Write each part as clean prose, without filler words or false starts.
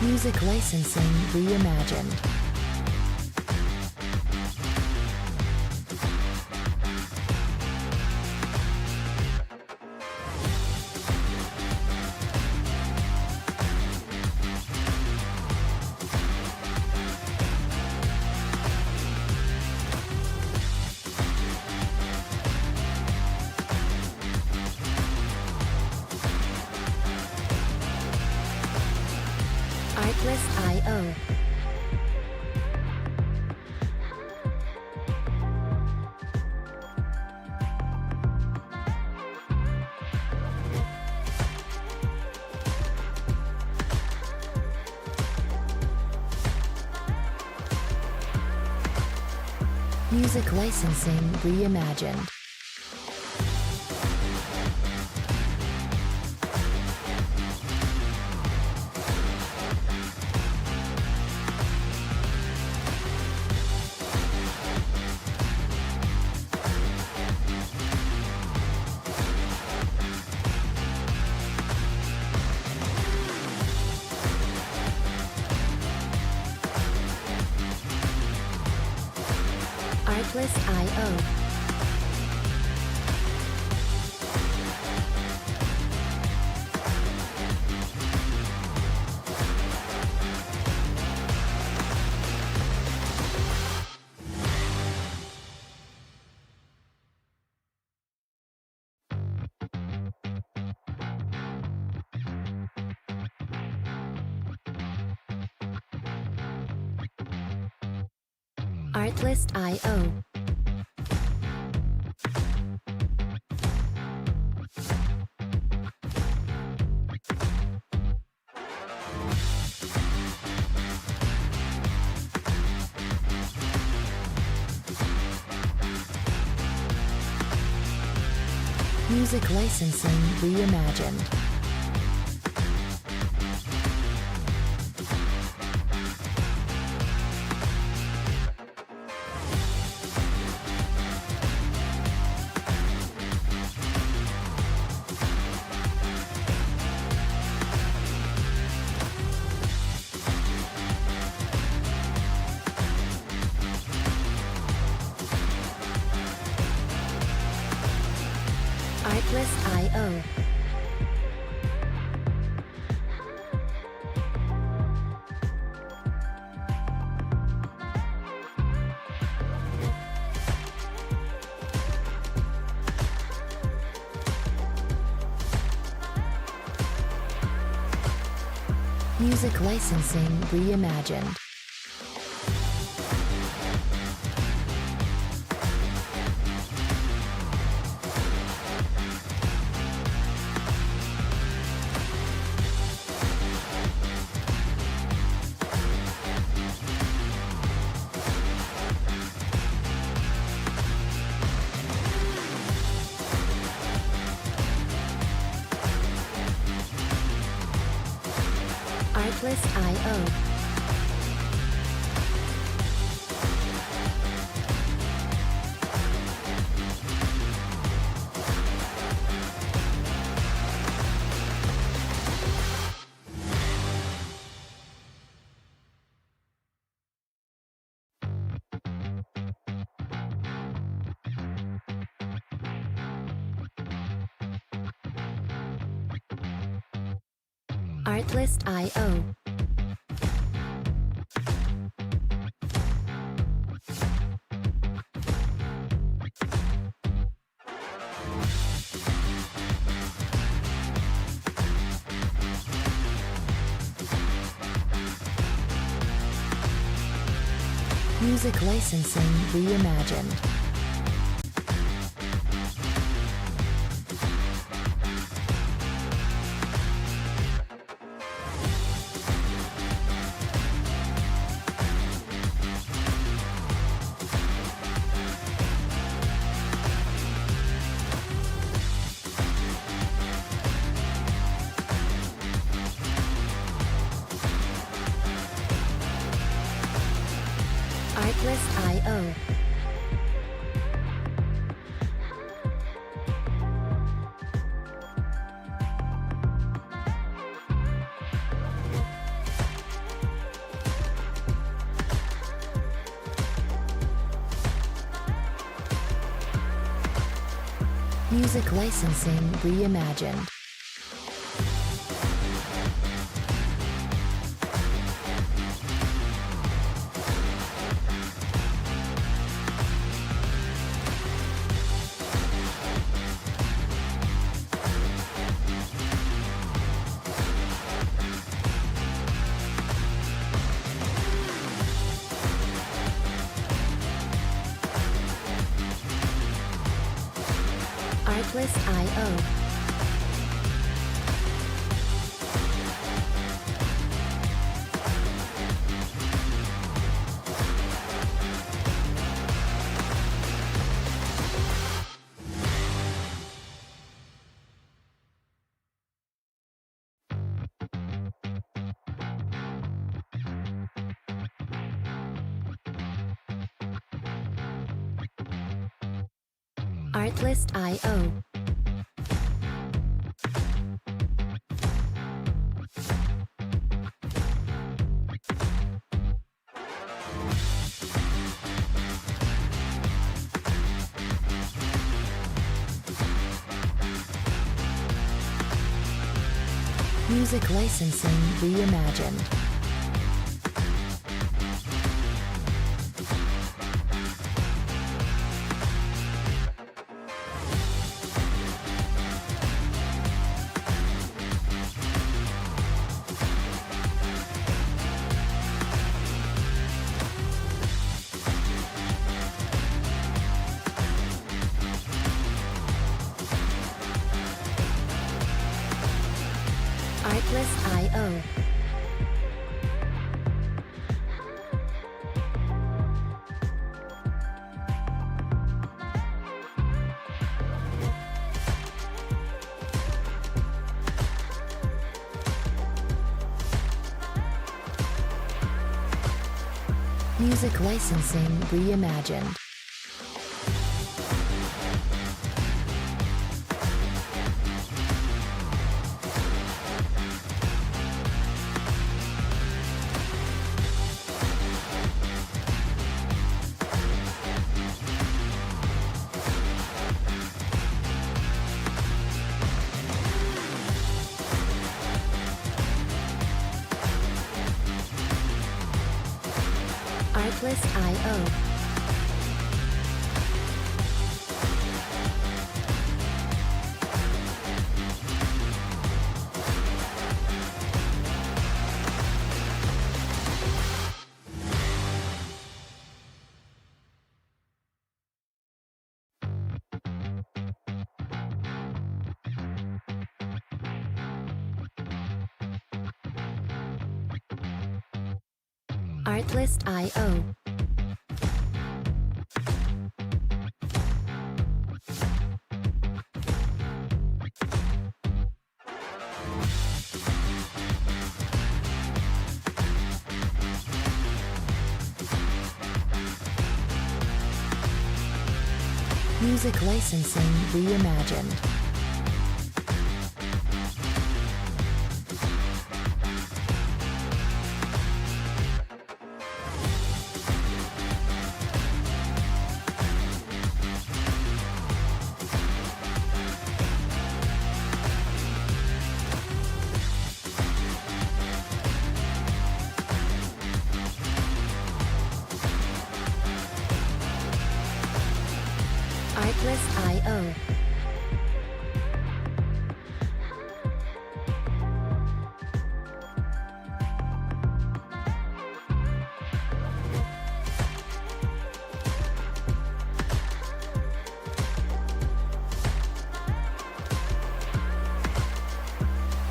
Music licensing reimagined. Artlist.io. Music licensing reimagined. Artlist.io. Artlist.io. Music licensing reimagined. Artlist.io. Music licensing reimagined. Artlist.io. Artlist.io. Music licensing reimagined. Artlist.io. Music licensing reimagined. Artlist.io. Artlist.io. Music licensing reimagined. Artlist.io. Music licensing reimagined. Artlist.io. Artlist.io. Music licensing reimagined. Artlist.io.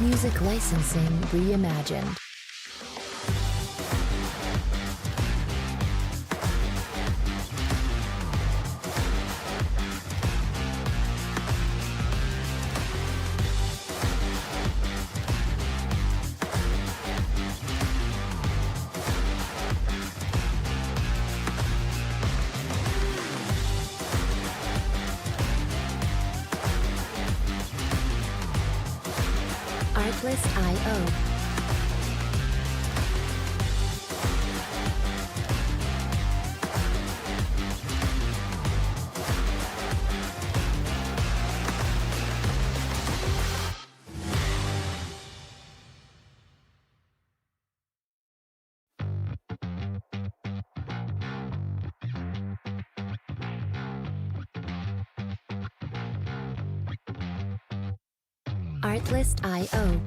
Music licensing reimagined. Artlist.io. Artlist.io.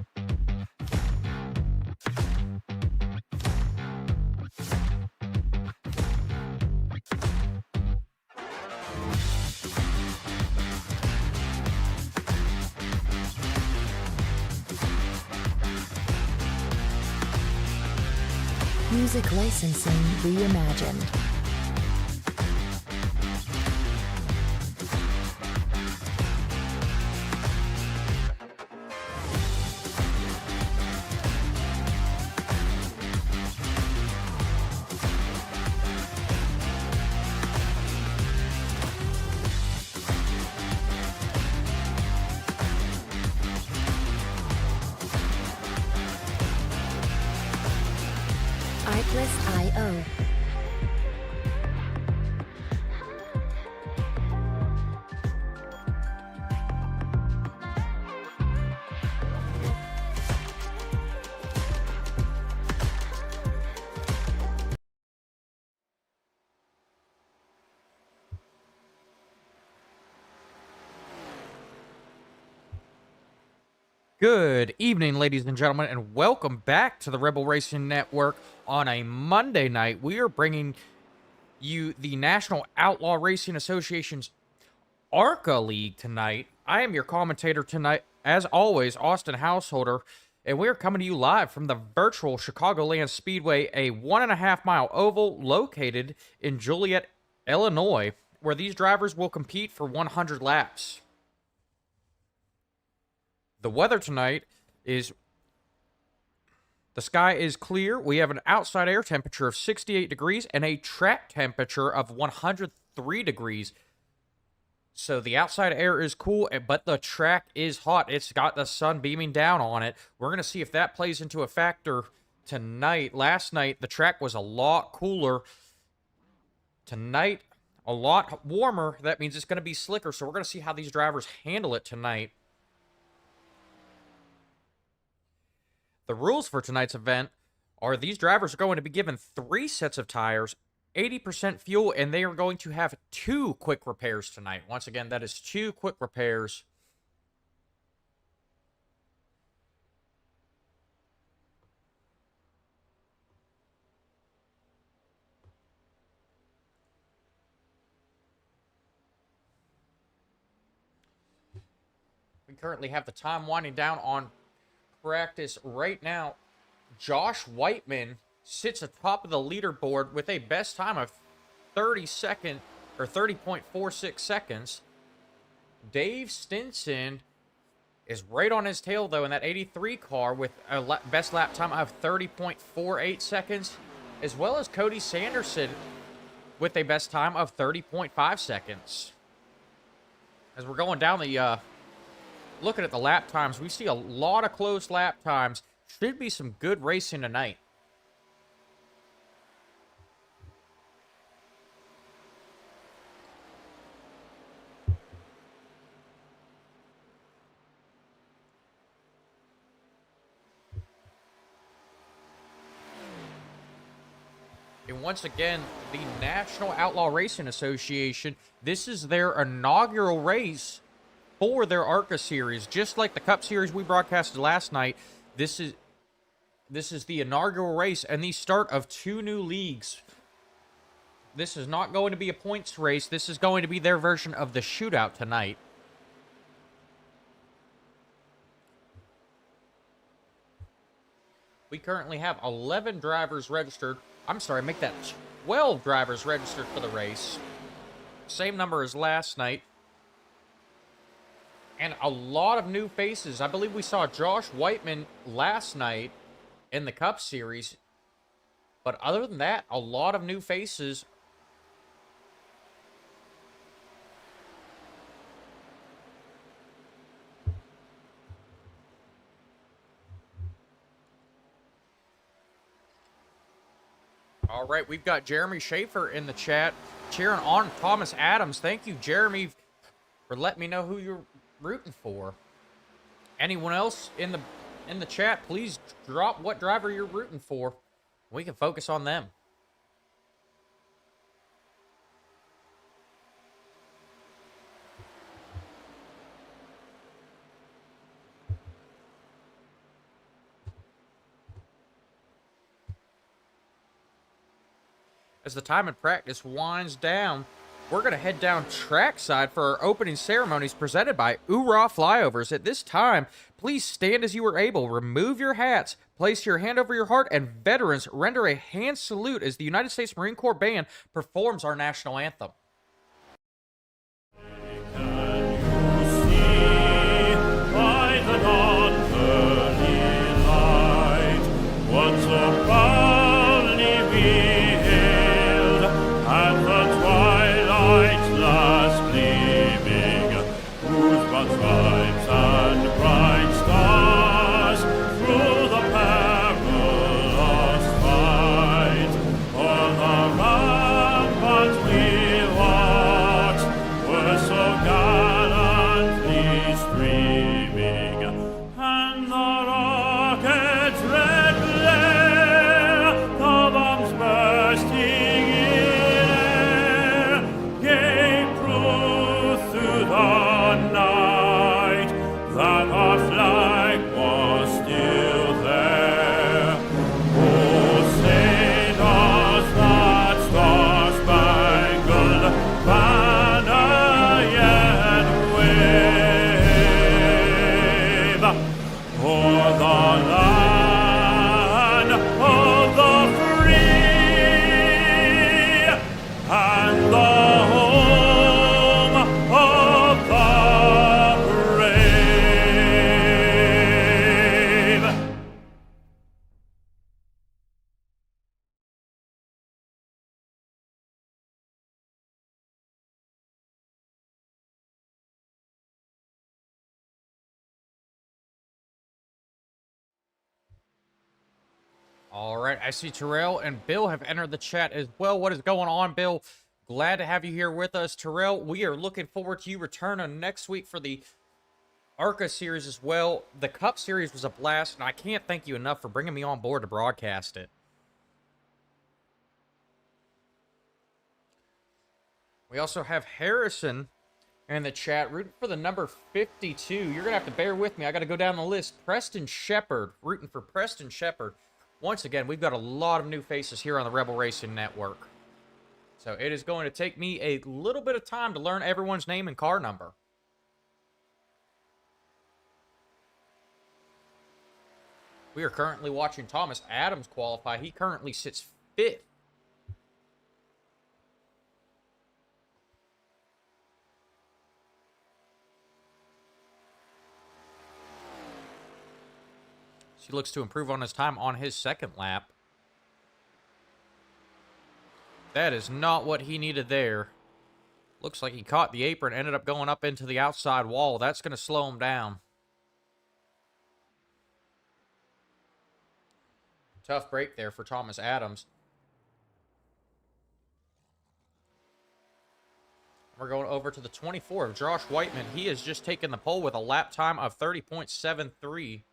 Music licensing reimagined. Artlist.io. Good evening, ladies and gentlemen, and welcome back to the Rebel Racing Network. On a Monday night, we are bringing you the National Outlaw Racing Association's ARCA League tonight. I am your commentator tonight, as always, Austin Householder, and we are coming to you live from the virtual Chicagoland Speedway, a 1.5 mile oval located in Joliet, Illinois, where these drivers will compete for 100 laps. The weather tonight is, the sky is clear. We have an outside air temperature of 68 degrees and a track temperature of 103 degrees. So the outside air is cool, but the track is hot. It's got the sun beaming down on it. We're going to see if that plays into a factor tonight. Last night, the track was a lot cooler. Tonight, a lot warmer. That means it's going to be slicker. So we're going to see how these drivers handle it tonight. The rules for tonight's event are these drivers are going to be given 3 sets of tires, 80% fuel, and they are going to have 2 quick repairs tonight. Once again, that is 2 quick repairs. We currently have the time winding down on practice right now. Josh Whiteman sits atop of the leaderboard with a best time of 30.46 seconds. Dave Stinson is right on his tail though in that 83 car with a best lap time of 30.48 seconds, as well as Cody Sanderson with a best time of 30.5 seconds. As we're going down the looking at the lap times, we see a lot of close lap times. Should be some good racing tonight. And once again, the National Outlaw Racing Association, this is their inaugural race for their ARCA series. Just like the Cup series we broadcasted last night, this is the inaugural race and the start of 2 new leagues. This is not going to be a points race. This is going to be their version of the shootout tonight. We currently have 11 drivers registered. I'm sorry, make that 12 drivers registered for the race. Same number as last night. And a lot of new faces. I believe we saw Josh Whiteman last night in the Cup Series. But other than that, a lot of new faces. All right, we've got Jeremy Schaefer in the chat cheering on Thomas Adams. Thank you, Jeremy, for letting me know who you're rooting for. Anyone else in the chat, please drop what driver you're rooting for. We can focus on them. As the time in practice winds down, we're going to head down trackside for our opening ceremonies presented by Oorah Flyovers. At this time, please stand as you are able, remove your hats, place your hand over your heart, and veterans render a hand salute as the United States Marine Corps Band performs our national anthem. All right, I see Terrell and Bill have entered the chat as well. What is going on, Bill? Glad to have you here with us. Terrell, we are looking forward to you returning next week for the ARCA series as well. The Cup series was a blast, and I can't thank you enough for bringing me on board to broadcast it. We also have Harrison in the chat rooting for the number 52. You're going to have to bear with me. I got to go down the list. Preston Shepard, rooting for Preston Shepard. Once again, we've got a lot of new faces here on the Rebel Racing Network. So it is going to take me a little bit of time to learn everyone's name and car number. We are currently watching Thomas Adams qualify. He currently sits 5th. He looks to improve on his time on his second lap. That is not what he needed there. Looks like he caught the apron, ended up going up into the outside wall. That's going to slow him down. Tough break there for Thomas Adams. We're going over to the 24 of Josh Whiteman. He has just taken the pole with a lap time of 30.73.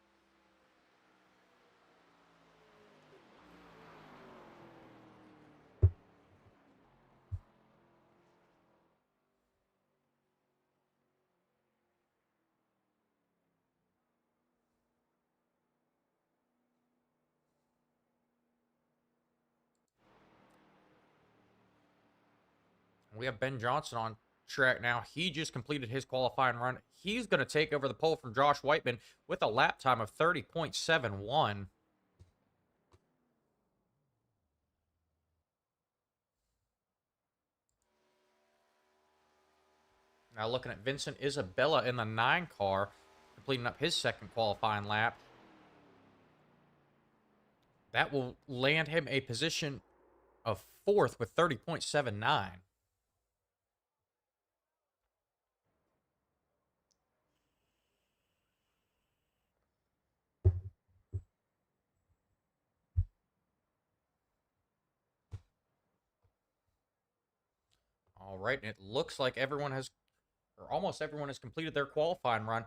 We have Ben Johnson on track now. He just completed his qualifying run. He's going to take over the pole from Josh Whiteman with a lap time of 30.71. Now looking at Vincent Isabella in the 9 car, completing up his second qualifying lap. That will land him a position of 4th with 30.79. All right, and it looks like everyone has, or almost everyone has completed their qualifying run.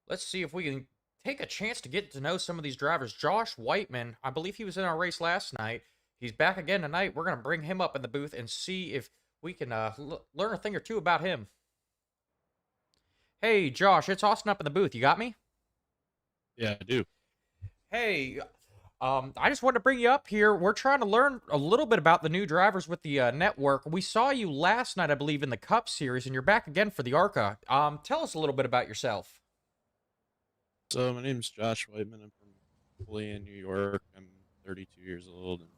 Let's see if we can take a chance to get to know some of these drivers. Josh Whiteman, I believe he was in our race last night. He's back again tonight. We're going to bring him up in the booth and see if we can learn a thing or two about him. Hey, Josh, it's Austin up in the booth. You got me? Yeah, I do. Hey, I just wanted to bring you up here. We're trying to learn a little bit about the new drivers with the network. We saw you last night, I believe, in the Cup Series, and you're back again for the ARCA. Tell us a little bit about yourself. So my name's Josh Whiteman. I'm from Chicagoland, New York. I'm 32 years old, and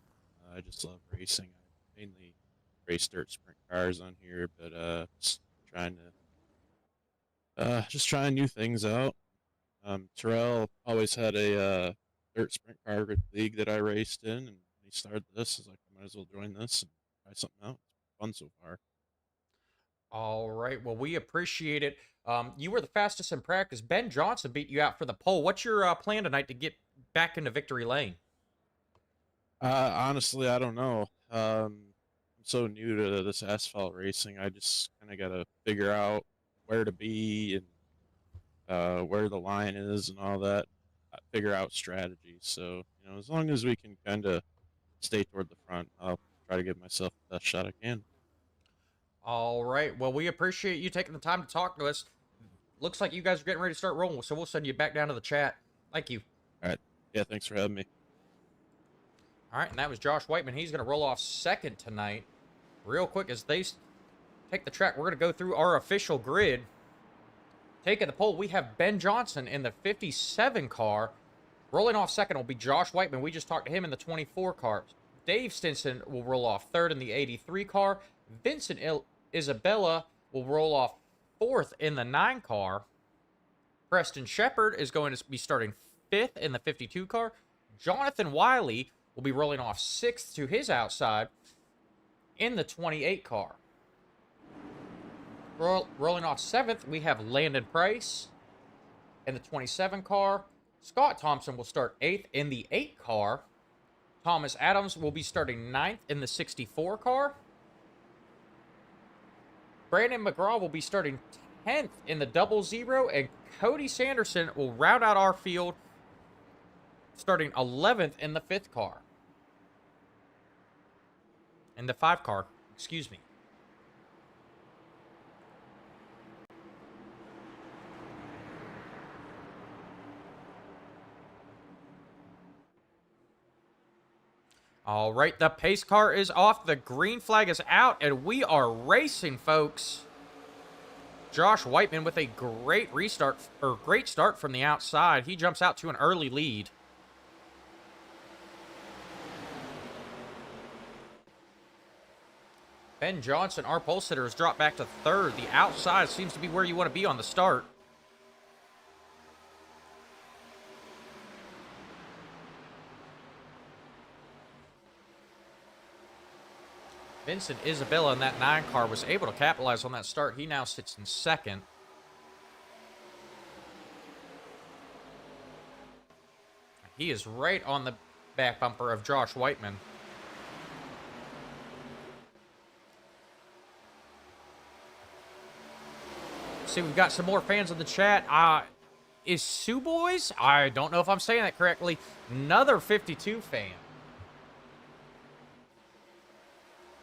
I just love racing. I mainly race dirt sprint cars on here, but trying just trying new things out. Terrell always had a dirt sprint car league that I raced in, and he started this. I was like, I might as well join this and try something out. It's fun so far. All right. Well, we appreciate it. You were the fastest in practice. Ben Johnson beat you out for the pole. What's your plan tonight to get back into victory lane? Honestly, I don't know. I'm so new to this asphalt racing. I just kind of got to figure out where to be and where the line is and all that. Figure out strategies. So, as long as we can kind of stay toward the front, I'll try to give myself the best shot I can. All right. Well, we appreciate you taking the time to talk to us. Looks like you guys are getting ready to start rolling, so we'll send you back down to the chat. Thank you. All right. Yeah, thanks for having me. All right, and that was Josh Whiteman. He's going to roll off second tonight. Real quick, as they take the track, we're going to go through our official grid. Taking the pole, we have Ben Johnson in the 57 car. Rolling off second will be Josh Whiteman. We just talked to him in the 24 car. Dave Stinson will roll off third in the 83 car. Vincent Isabella will roll off fourth in the 9 car. Preston Shepard is going to be starting fifth in the 52 car. Jonathan Wiley will be rolling off sixth to his outside in the 28 car. Rolling off seventh, we have Landon Price in the 27 car. Scott Thompson will start eighth in the 8 car. Thomas Adams will be starting ninth in the 64 car. Brandon McGraw will be starting 10th in the 00, and Cody Sanderson will round out our field starting 11th in the 5th car. In the 5 car, excuse me. All right, the pace car is off. The green flag is out, and we are racing, folks. Josh Whiteman with a great start from the outside. He jumps out to an early lead. Ben Johnson, our pole sitter, has dropped back to third. The outside seems to be where you want to be on the start. Vincent Isabella in that 9 car was able to capitalize on that start. He now sits in second. He is right on the back bumper of Josh Whiteman. See, we've got some more fans in the chat. Is Sue Boys? I don't know if I'm saying that correctly. Another 52 fan.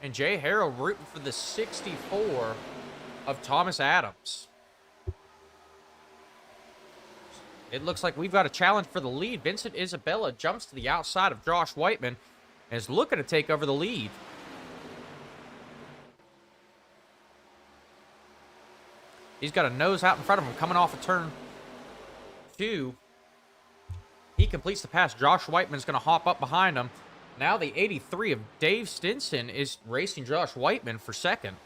And Jay Harrell rooting for the 64 of Thomas Adams. It looks like we've got a challenge for the lead. Vincent Isabella jumps to the outside of Josh Whiteman and is looking to take over the lead. He's got a nose out in front of him coming off of turn 2. He completes the pass. Josh Whiteman's going to hop up behind him. Now the 83 of Dave Stinson is racing Josh Whiteman for second.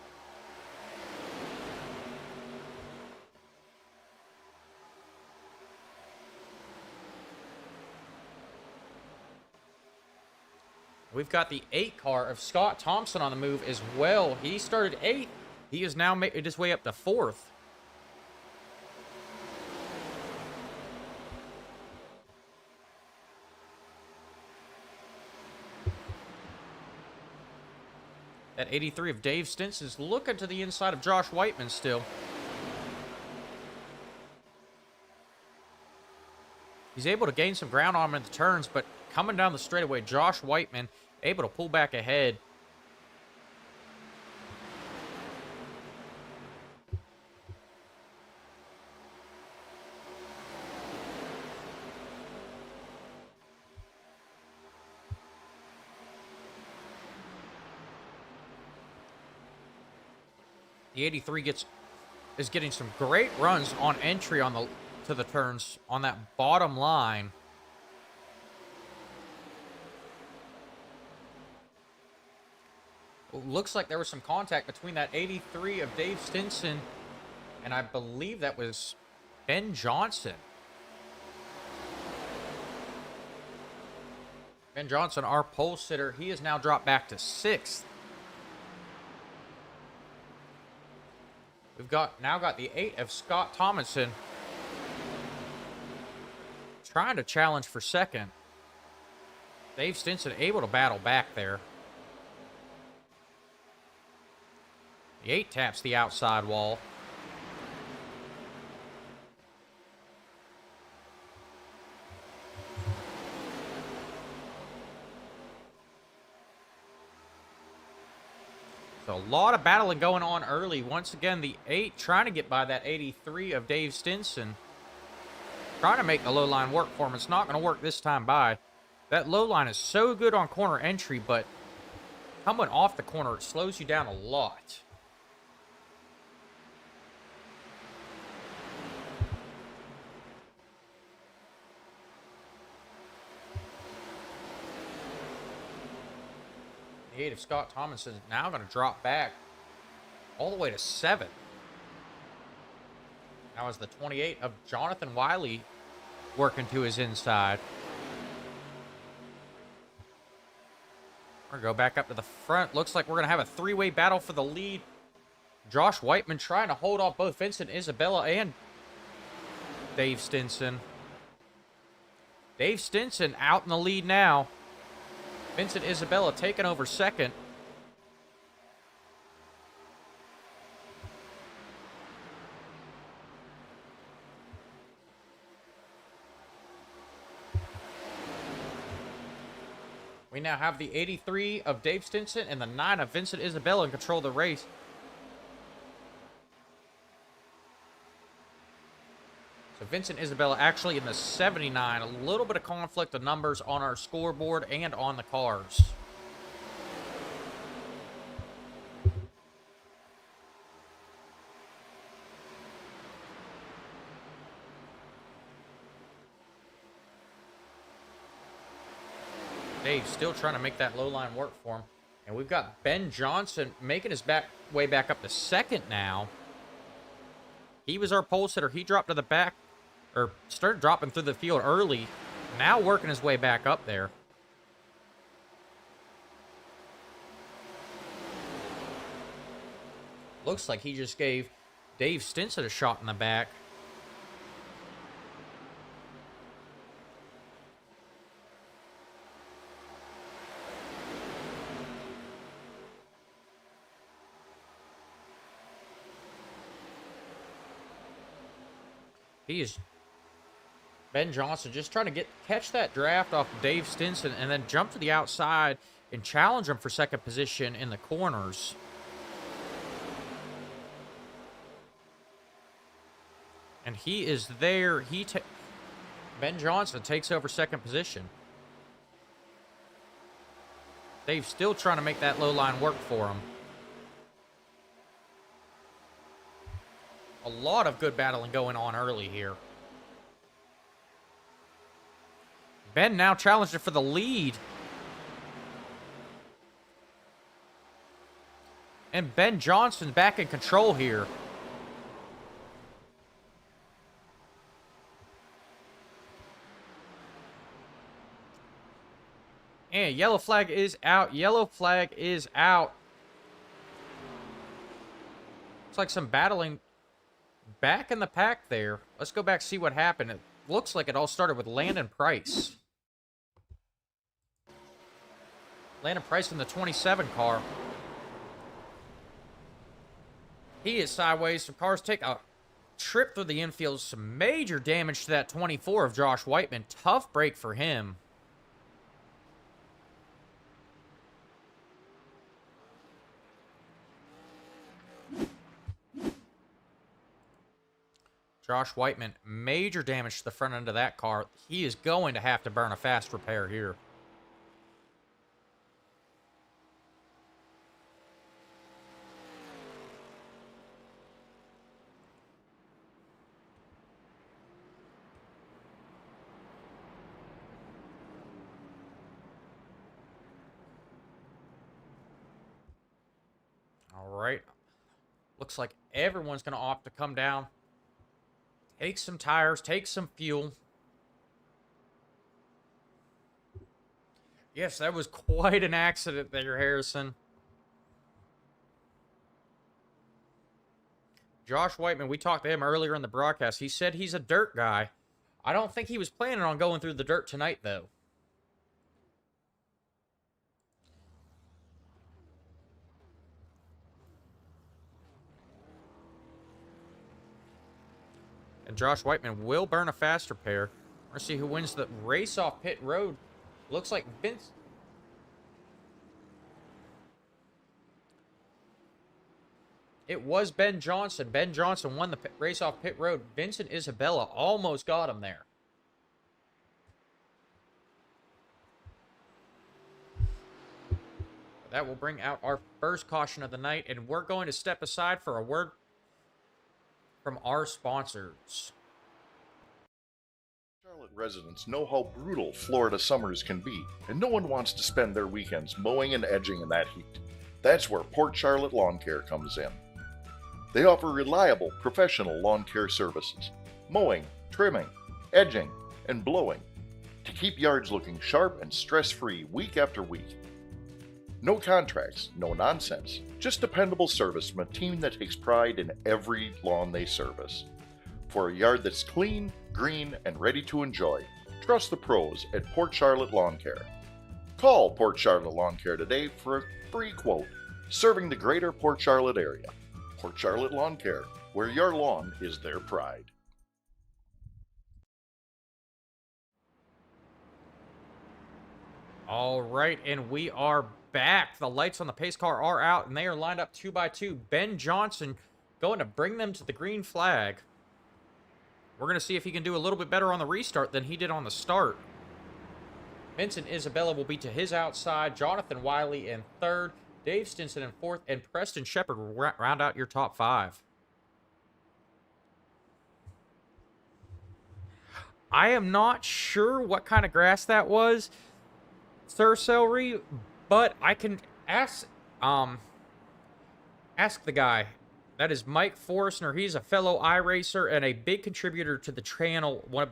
We've got the 8 car of Scott Thompson on the move as well. He started 8th. He has now made his way up to 4th. That 83 of Dave Stinson is looking to the inside of Josh Whiteman still. He's able to gain some ground on him in the turns, but coming down the straightaway, Josh Whiteman able to pull back ahead. The 83 is getting some great runs on entry to the turns on that bottom line. Looks like there was some contact between that 83 of Dave Stinson and I believe that was Ben Johnson. Ben Johnson, our pole sitter, he has now dropped back to 6th. We've now got the 8 of Scott Thomason trying to challenge for 2nd. Dave Stinson able to battle back there. The 8 taps the outside wall. So a lot of battling going on early. Once again, the 8 trying to get by that 83 of Dave Stinson. Trying to make the low line work for him. It's not going to work this time by. That low line is so good on corner entry, but coming off the corner, it slows you down a lot. The 8 of Scott Thomason is now going to drop back all the way to 7. Now is the 28 of Jonathan Wiley working to his inside. We're going to go back up to the front. Looks like we're going to have a 3-way battle for the lead. Josh Whiteman trying to hold off both Vincent Isabella and Dave Stinson. Dave Stinson out in the lead now. Vincent Isabella taking over 2nd. We now have the 83 of Dave Stinson and the 9 of Vincent Isabella in control of the race. So Vincent Isabella actually in the 79. A little bit of conflict of numbers on our scoreboard and on the cars. Dave still trying to make that low line work for him. And we've got Ben Johnson making his way back up to 2nd now. He was our pole sitter. He dropped to the back, or started dropping through the field early. Now working his way back up there. Looks like he just gave Dave Stinson a shot in the back. He is Ben Johnson just trying to catch that draft off Dave Stinson and then jump to the outside and challenge him for 2nd position in the corners. And he is there. Ben Johnson takes over 2nd position. Dave's still trying to make that low line work for him. A lot of good battling going on early here. Ben now challenged it for the lead. And Ben Johnson back in control here. And yellow flag is out. Yellow flag is out. Looks like some battling back in the pack there. Let's go back and see what happened. It looks like it all started with Landon Price. Landon Price in the 27 car. He is sideways. Some cars take a trip through the infield. Some major damage to that 24 of Josh Whiteman. Tough break for him. Josh Whiteman, major damage to the front end of that car. He is going to have to burn a fast repair here. right. Looks like everyone's going to opt to come down. Take some tires, take some fuel. Yes, that was quite an accident there, Harrison. Josh Whiteman, we talked to him earlier in the broadcast. He said he's a dirt guy. I don't think he was planning on going through the dirt tonight, though. And Josh Whiteman will burn a faster pair. We're going to see who wins the race off pit road. Looks like Vince. It was Ben Johnson. Ben Johnson won the race off pit road. Vincent Isabella almost got him there. That will bring out our first caution of the night, and we're going to step aside for a word from our sponsors. Charlotte residents know how brutal Florida summers can be, and no one wants to spend their weekends mowing and edging in that heat. That's where Port Charlotte Lawn Care comes in. They offer reliable, professional lawn care services, mowing, trimming, edging, and blowing, to keep yards looking sharp and stress-free week after week. No contracts, no nonsense, just dependable service from a team that takes pride in every lawn they service. For a yard that's clean, green, and ready to enjoy, trust the pros at Port Charlotte Lawn Care. Call Port Charlotte Lawn Care today for a free quote, serving the greater Port Charlotte area. Port Charlotte Lawn Care, where your lawn is their pride. All right, and we are back. The lights on the pace car are out, and they are lined up 2 by 2. Ben Johnson going to bring them to the green flag. We're going to see if he can do a little bit better on the restart than he did on the start. Vincent Isabella will be to his outside. Jonathan Wiley in third. Dave Stinson in fourth. And Preston Shepard will round out your top 5. I am not sure what kind of grass that was, Sir Celery, but I can ask the guy. That is Mike Forstner. He's a fellow iRacer and a big contributor to the channel. Want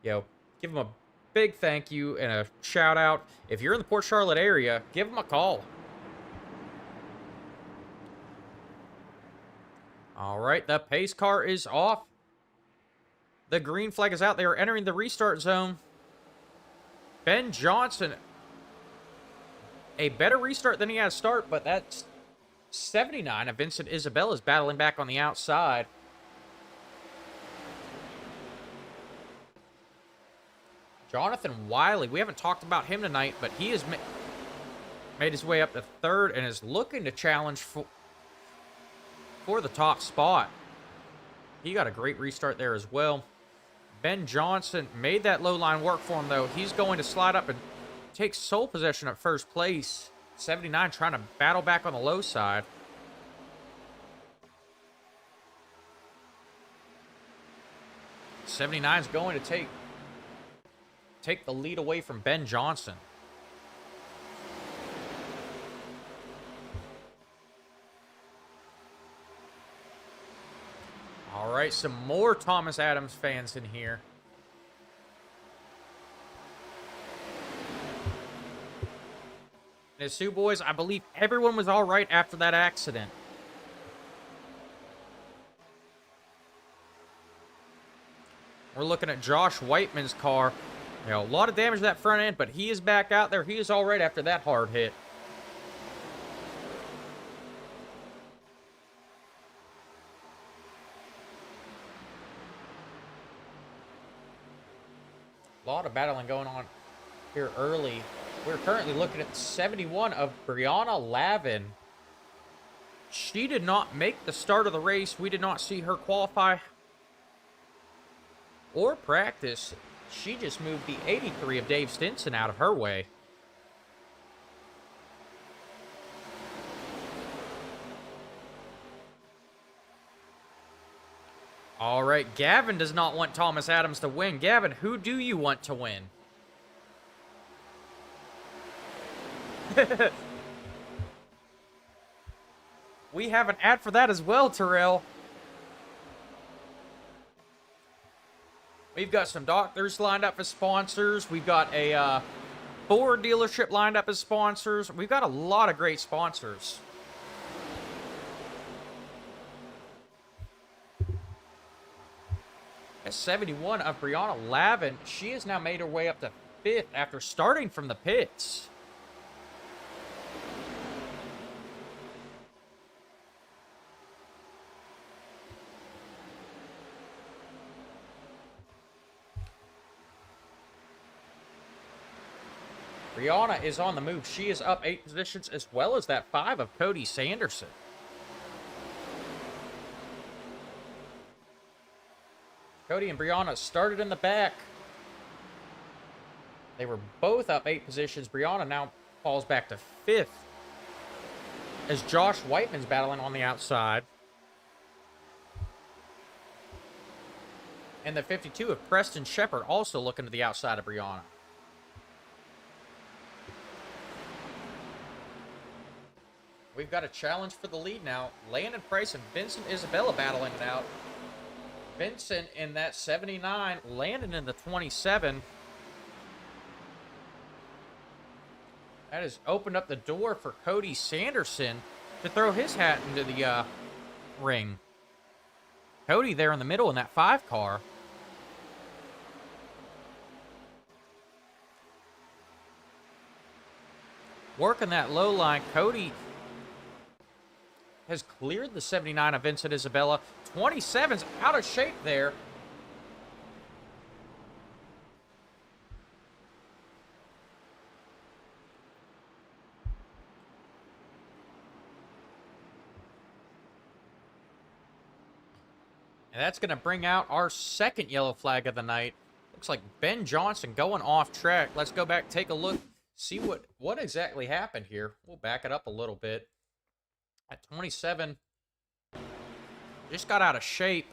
to, give him a big thank you and a shout out. If you're in the Port Charlotte area, give him a call. All right, the pace car is off. The green flag is out. They are entering the restart zone. Ben Johnson, a better restart than he had to start, but that's 79 of Vincent Isabella is battling back on the outside. Jonathan Wiley, we haven't talked about him tonight, but he has made his way up to third and is looking to challenge for the top spot. He got a great restart there as well. Ben Johnson made that low line work for him, though. He's going to slide up and take sole possession at first place. 79 trying to battle back on the low side. '79 is going to take the lead away from Ben Johnson. All right, some more Thomas Adams fans in here. And Sioux boys, I believe everyone was all right after that accident. We're looking at Josh Whiteman's car. A lot of damage to that front end, but he is back out there. He is all right after that hard hit. A lot of battling going on here early. We're currently looking at 71 of Brianna Lavin. She did not make the start of the race. We did not see her qualify or practice. She just moved the 83 of Dave Stinson out of her way. All right, Gavin does not want Thomas Adams to win. Gavin, who do you want to win? We have an ad for that as well, Terrell. We've got some doctors lined up as sponsors. We've got a Ford dealership lined up as sponsors. We've got a lot of great sponsors. At 71 of Brianna Lavin, she has now made her way up to 5th after starting from the pits. Brianna is on the move. She is up 8 positions, as well as that 5 of Cody Sanderson. Cody and Brianna started in the back. They were both up 8 positions. Brianna now falls back to 5th as Josh Whiteman's battling on the outside. And the 52 of Preston Shepard also looking to the outside of Brianna. We've got a challenge for the lead now. Landon Price and Vincent Isabella battling it out. Vincent in that 79, Landon in the 27. That has opened up the door for Cody Sanderson to throw his hat into the ring. Cody there in the middle in that 5 car. Working that low line, Cody has cleared the 79 of Vincent Isabella. 27's out of shape there. And that's going to bring out our second yellow flag of the night. Looks like Ben Johnson going off track. Let's go back, take a look, see what exactly happened here. We'll back it up a little bit. At 27, just got out of shape.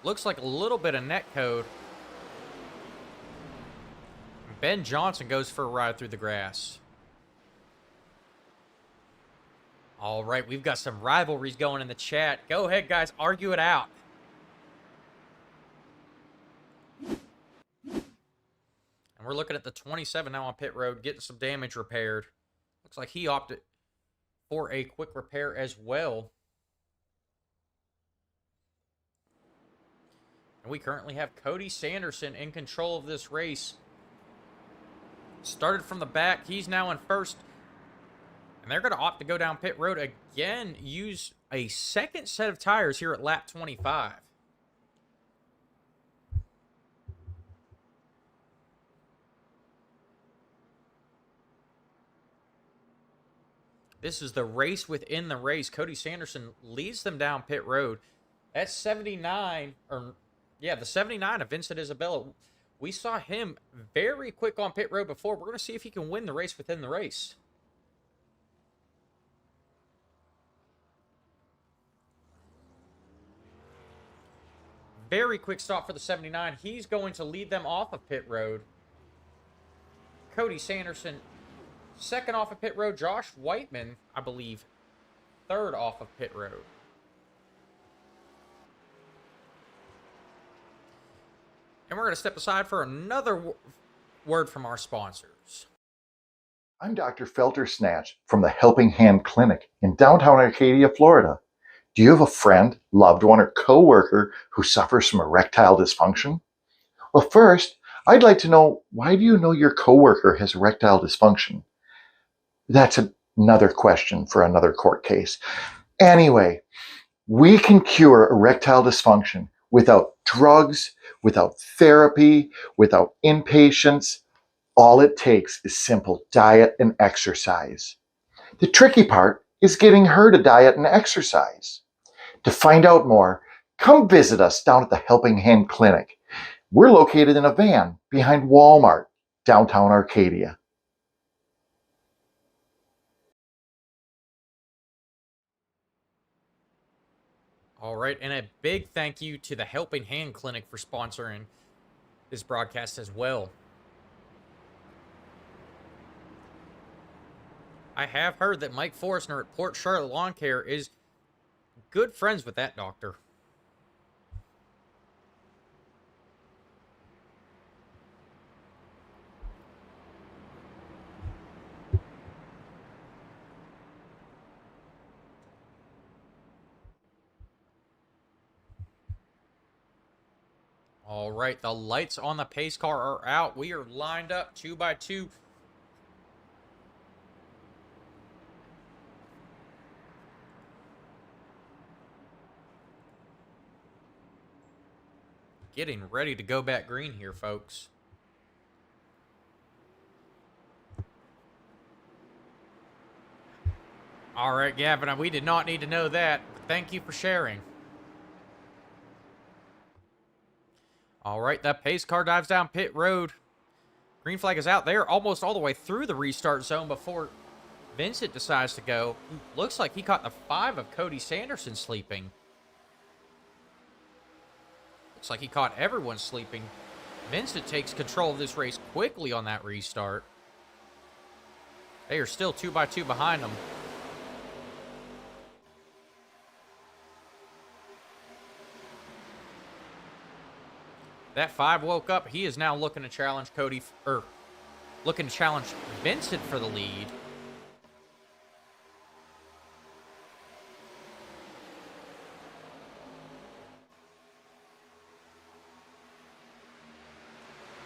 Looks like a little bit of net code. Ben Johnson goes for a ride through the grass. All right, we've got some rivalries going in the chat. Go ahead, guys, argue it out. And we're looking at the 27 now on pit road, getting some damage repaired. Looks like he opted for a quick repair as well. And we currently have Cody Sanderson in control of this race. Started from the back. He's now in first. And they're going to opt to go down pit road again, use a second set of tires here at lap 25. This is the race within the race. Cody Sanderson leads them down pit road. That's 79, the 79 of Vincent Isabella. We saw him very quick on pit road before. We're going to see if he can win the race within the race. Very quick stop for the 79. He's going to lead them off of pit road. Cody Sanderson second off of pit road. Josh Whiteman, I believe, third off of pit road. And we're going to step aside for another word from our sponsors. I'm Dr. Felter Snatch from the Helping Hand Clinic in downtown Arcadia, Florida. Do you have a friend, loved one, or coworker who suffers from erectile dysfunction? Well, first, I'd like to know, why do you know your coworker has erectile dysfunction? That's another question for another court case. Anyway, we can cure erectile dysfunction without drugs, without therapy, without inpatients. All it takes is simple diet and exercise. The tricky part is getting her to diet and exercise. To find out more, come visit us down at the Helping Hand Clinic. We're located in a van behind Walmart, downtown Arcadia. All right, and a big thank you to the Helping Hand Clinic for sponsoring this broadcast as well. I have heard that Mike Forstner at Port Charlotte Lawn Care is good friends with that doctor. All right, the lights on the pace car are out. We are lined up 2 by 2. Getting ready to go back green here, folks. All right, Gavin, we did not need to know that. Thank you for sharing. All right, that pace car dives down pit road. Green flag is out there, almost all the way through the restart zone before Vincent decides to go. Looks like he caught the 5 of Cody Sanderson sleeping. Looks like he caught everyone sleeping. Vincent takes control of this race quickly on that restart. They are still 2 by 2 behind them. That 5 woke up. He is now looking to challenge looking to challenge Vincent for the lead.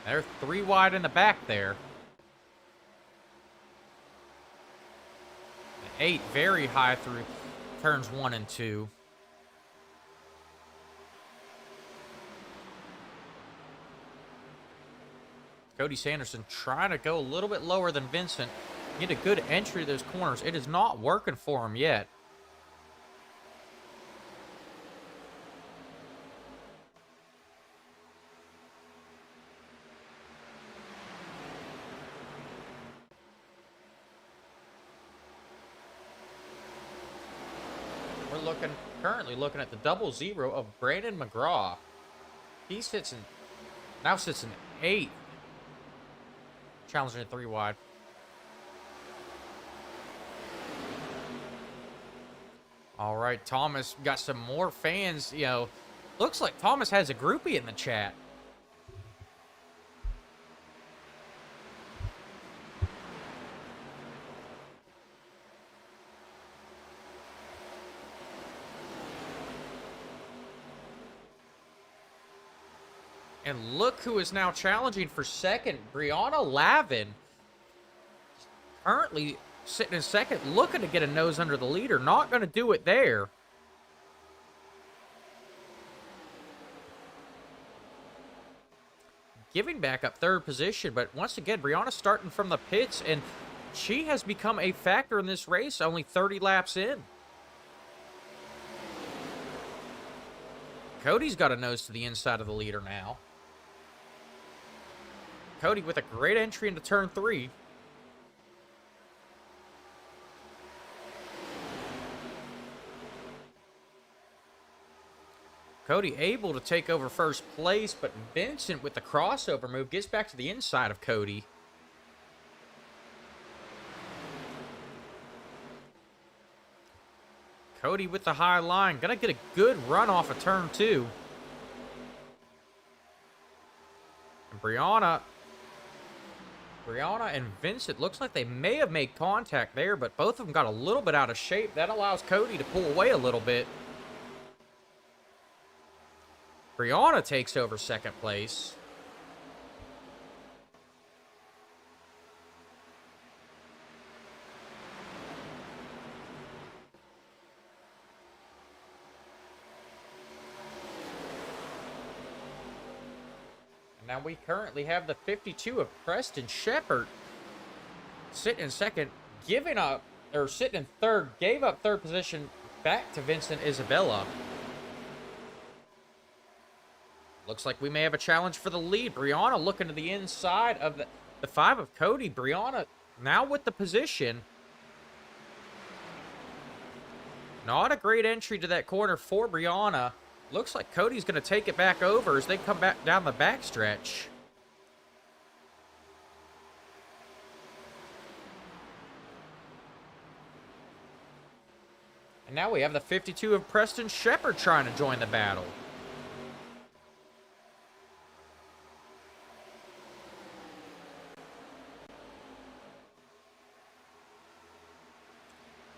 They're 3 wide in the back there. 8 very high through turns 1 and 2. Cody Sanderson trying to go a little bit lower than Vincent. Get a good entry to those corners. It is not working for him yet. We're currently looking at the 0-0 of Brandon McGraw. He now sits in 8th. Challenging a 3 wide. All right, Thomas got some more fans. You know, looks like Thomas has a groupie in the chat. And look who is now challenging for second. Brianna Lavin. Currently sitting in second, looking to get a nose under the leader. Not going to do it there. Giving back up third position, but once again, Brianna starting from the pits, and she has become a factor in this race, only 30 laps in. Cody's got a nose to the inside of the leader now. Cody with a great entry into turn 3. Cody able to take over first place, but Vincent with the crossover move gets back to the inside of Cody. Cody with the high line. Gonna get a good run off of turn 2. And Brianna and Vincent, looks like they may have made contact there, but both of them got a little bit out of shape. That allows Cody to pull away a little bit. Brianna takes over second place. Now we currently have the 52 of Preston Shepard sitting in second, sitting in third, gave up third position back to Vincent Isabella. Looks like we may have a challenge for the lead. Brianna looking to the inside of the 5 of Cody. Brianna now with the position. Not a great entry to that corner for Brianna. Looks like Cody's going to take it back over as they come back down the backstretch. And now we have the 52 of Preston Shepard trying to join the battle.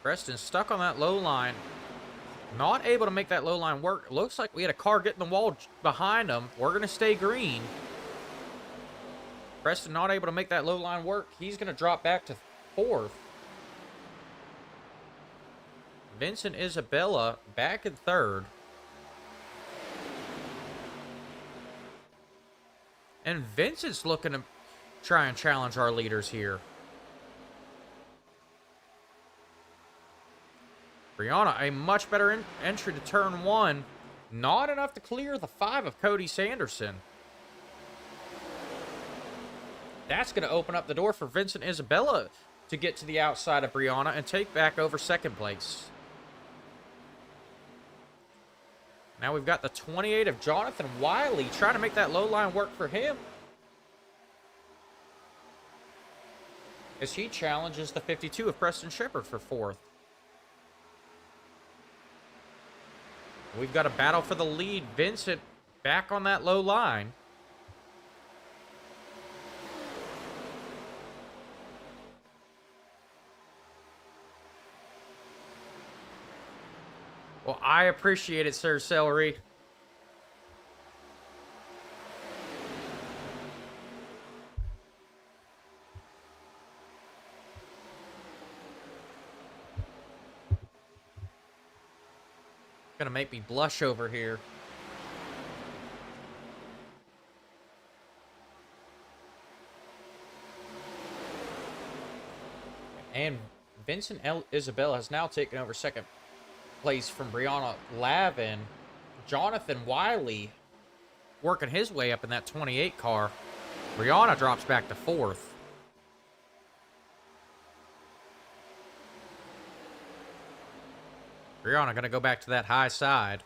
Preston's stuck on that low line. Not able to make that low line work. Looks like we had a car get in the wall behind him. We're going to stay green. Preston not able to make that low line work. He's going to drop back to 4th. Vincent Isabella back in 3rd. And Vincent's looking to try and challenge our leaders here. Brianna, a much better entry to turn 1. Not enough to clear the 5 of Cody Sanderson. That's going to open up the door for Vincent Isabella to get to the outside of Brianna and take back over 2nd place. Now we've got the 28 of Jonathan Wiley trying to make that low line work for him, as he challenges the 52 of Preston Shepard for 4th. We've got a battle for the lead. Vincent back on that low line. Well, I appreciate it, Sir Celery. Gonna make me blush over here. And Vincent Isabella has now taken over 2nd place from Brianna Lavin. Jonathan Wiley working his way up in that 28 car. Brianna drops back to 4th. Brianna going to go back to that high side.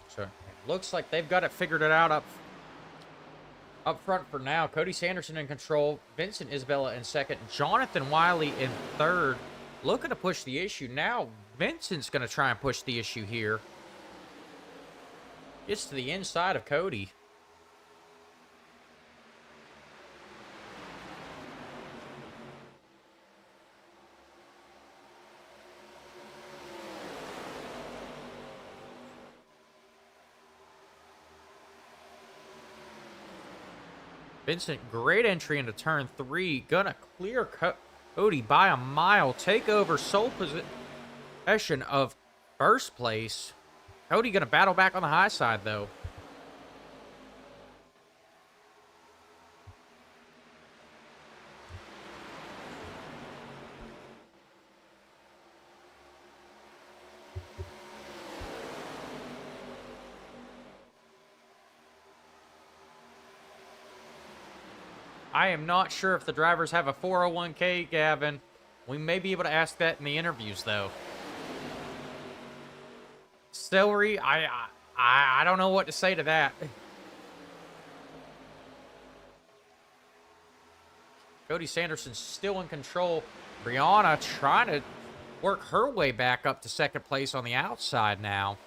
So, it looks like they've got it figured it out up front for now. Cody Sanderson in control. Vincent Isabella in 2nd. Jonathan Wiley in 3rd. Looking to push the issue. Now, Vincent's going to try and push the issue here. Gets to the inside of Cody. Vincent, great entry into turn 3. Gonna clear Cody by a mile. Take over sole possession of 1st place. Cody gonna battle back on the high side, though. I am not sure if the drivers have a 401k, Gavin. We may be able to ask that in the interviews, though. Celery, I don't know what to say to that. Cody Sanderson's still in control. Brianna trying to work her way back up to 2nd place on the outside now.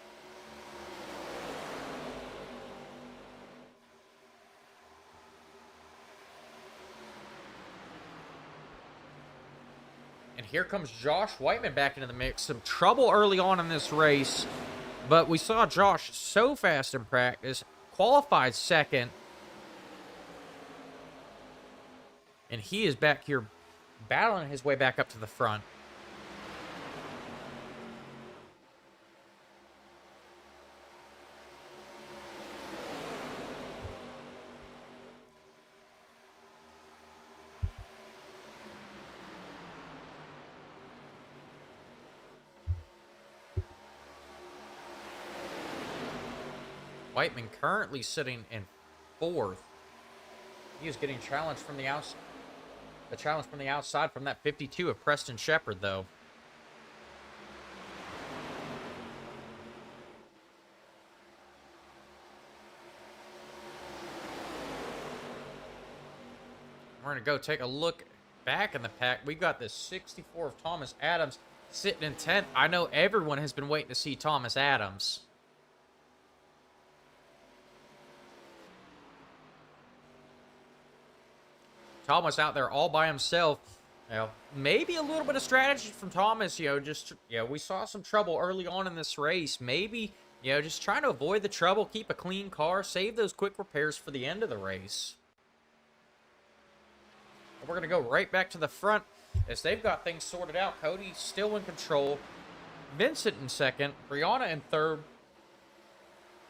And here comes Josh Whiteman back into the mix. Some trouble early on in this race, but we saw Josh so fast in practice. Qualified 2nd. And he is back here battling his way back up to the front. Whiteman currently sitting in 4th. He is getting challenged from the outside. The challenge from the outside from that 52 of Preston Shepard, though. We're going to go take a look back in the pack. We got the 64 of Thomas Adams sitting in 10th. I know everyone has been waiting to see Thomas Adams. Thomas out there all by himself. You know, maybe a little bit of strategy from Thomas, we saw some trouble early on in this race. Maybe, just trying to avoid the trouble, keep a clean car, save those quick repairs for the end of the race. And we're going to go right back to the front as they've got things sorted out. Cody still in control. Vincent in second. Brianna in third.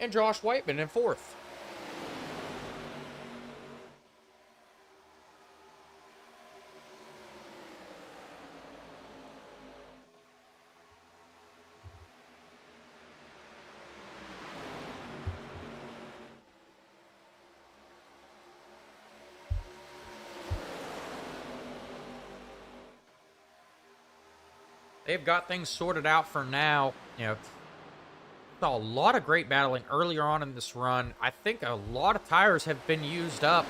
And Josh Whiteman in fourth. They've got things sorted out for now. Saw a lot of great battling earlier on in this run. I think a lot of tires have been used up.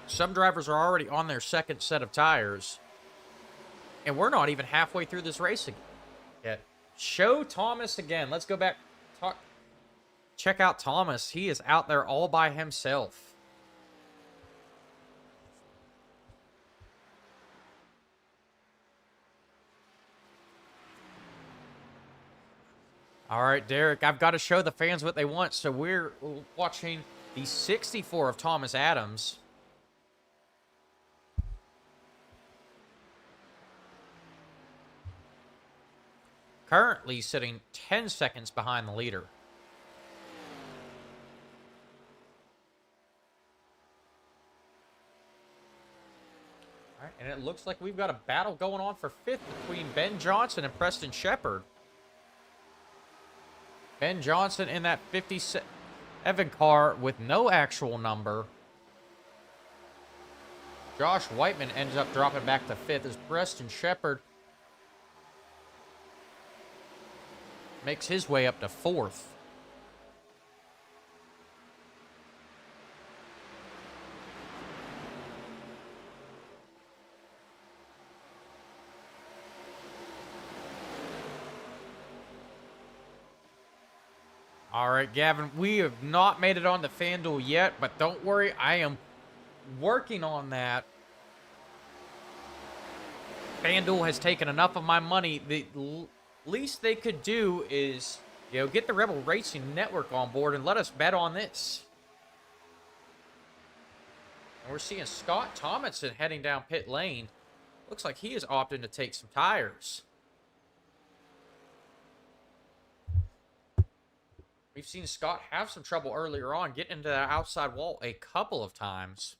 Some drivers are already on their second set of tires. And we're not even halfway through this racing yet. Show Thomas again. Let's go back. Check out Thomas. He is out there all by himself. All right, Derek, I've got to show the fans what they want, so we're watching the 64 of Thomas Adams. Currently sitting 10 seconds behind the leader. All right, and it looks like we've got a battle going on for fifth between Ben Johnson and Preston Shepard. Ben Johnson in that 57 car with no actual number. Josh Whiteman ends up dropping back to fifth as Preston Shepard makes his way up to fourth. All right, Gavin, we have not made it on the FanDuel yet, but don't worry, I am working on that. FanDuel has taken enough of my money. The least they could do is, get the Rebel Racing Network on board and let us bet on this. And we're seeing Scott Thomason heading down pit lane. Looks like he is opting to take some tires. We've seen Scott have some trouble earlier on, getting into the outside wall a couple of times.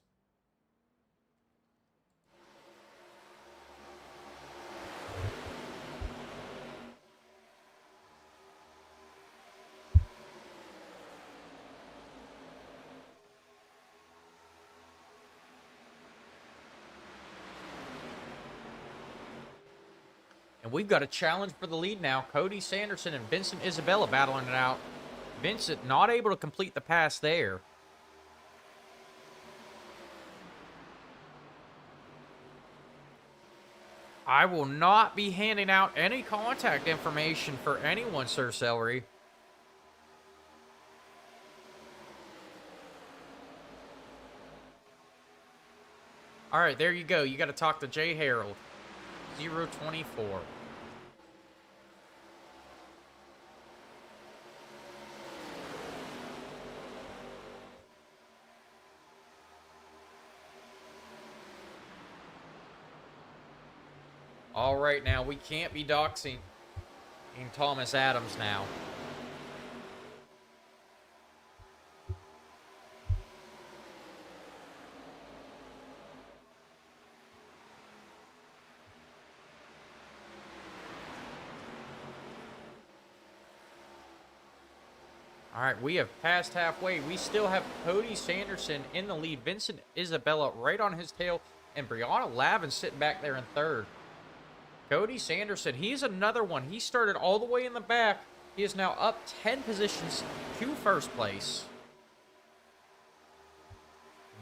And we've got a challenge for the lead now. Cody Sanderson and Vincent Isabella battling it out. Vincent not able to complete the pass there. I will not be handing out any contact information for anyone, Sir Celery. All right, there you go. You got to talk to Jay Harold. 024. All right, now we can't be doxing in Thomas Adams now. All right, we have passed halfway. We still have Cody Sanderson in the lead. Vincent Isabella right on his tail. And Brianna Lavin sitting back there in third. Cody Sanderson, he's another one. He started all the way in the back. He is now up 10 positions to first place.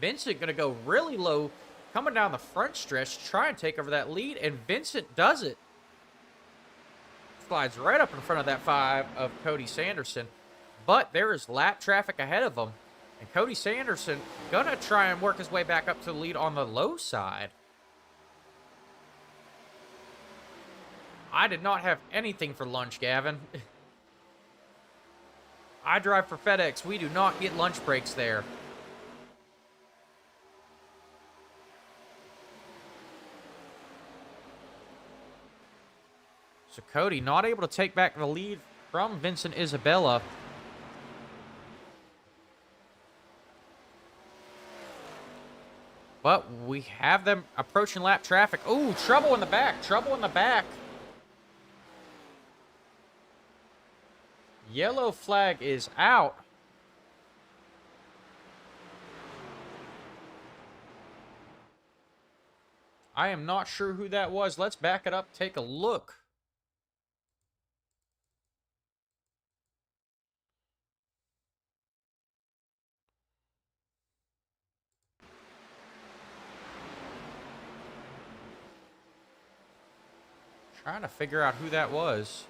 Vincent going to go really low, coming down the front stretch, try and take over that lead, and Vincent does it. Slides right up in front of that 5 of Cody Sanderson, but there is lap traffic ahead of him, and Cody Sanderson going to try and work his way back up to the lead on the low side. I did not have anything for lunch, Gavin. I drive for FedEx. We do not get lunch breaks there. So Cody not able to take back the lead from Vincent Isabella. But we have them approaching lap traffic. Oh, trouble in the back. Trouble in the back. Yellow flag is out. I am not sure who that was. Let's back it up, take a look. Trying to figure out who that was.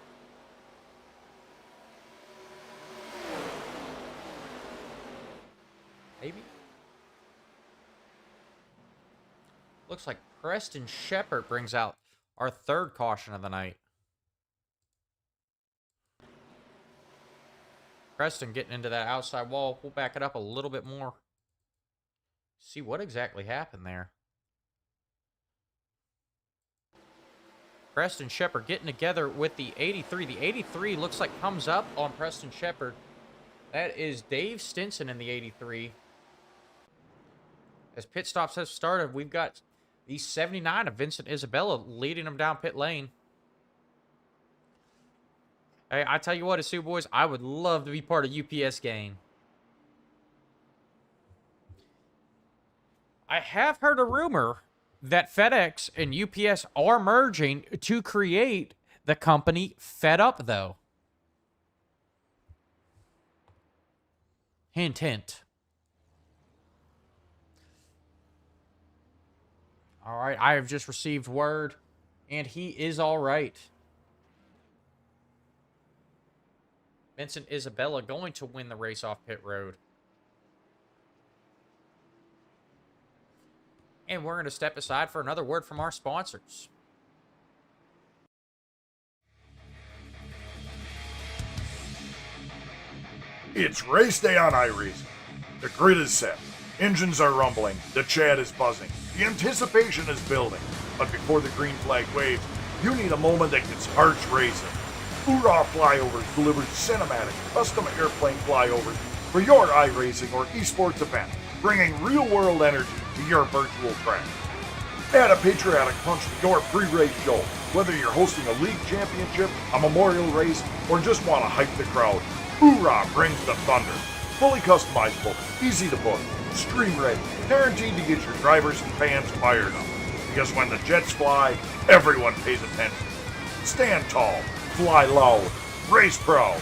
Maybe? Looks like Preston Shepard brings out our 3rd caution of the night. Preston getting into that outside wall. We'll back it up a little bit more. See what exactly happened there. Preston Shepard getting together with the 83. The 83 looks like comes up on Preston Shepard. That is Dave Stinson in the 83. As pit stops have started, we've got the 79 of Vincent Isabella leading him down pit lane. Hey, I tell you what, Sioux boys, I would love to be part of UPS game. I have heard a rumor that FedEx and UPS are merging to create the company Fed Up, though. Hint, hint. All right, I have just received word, and he is all right. Vincent Isabella going to win the race off pit road. And we're going to step aside for another word from our sponsors. It's race day on iRacing. The grid is set. Engines are rumbling. The chat is buzzing. The anticipation is building. But before the green flag waves, you need a moment that gets hearts racing. Hoorah Flyovers delivers cinematic, custom airplane flyovers for your iRacing or esports event, bringing real-world energy to your virtual track. Add a patriotic punch to your pre-race show, whether you're hosting a league championship, a memorial race, or just want to hype the crowd. Hoorah brings the thunder. Fully customizable, easy to book, stream ready, guaranteed to get your drivers and fans fired up. Because when the jets fly, everyone pays attention. Stand tall, fly loud, race proud.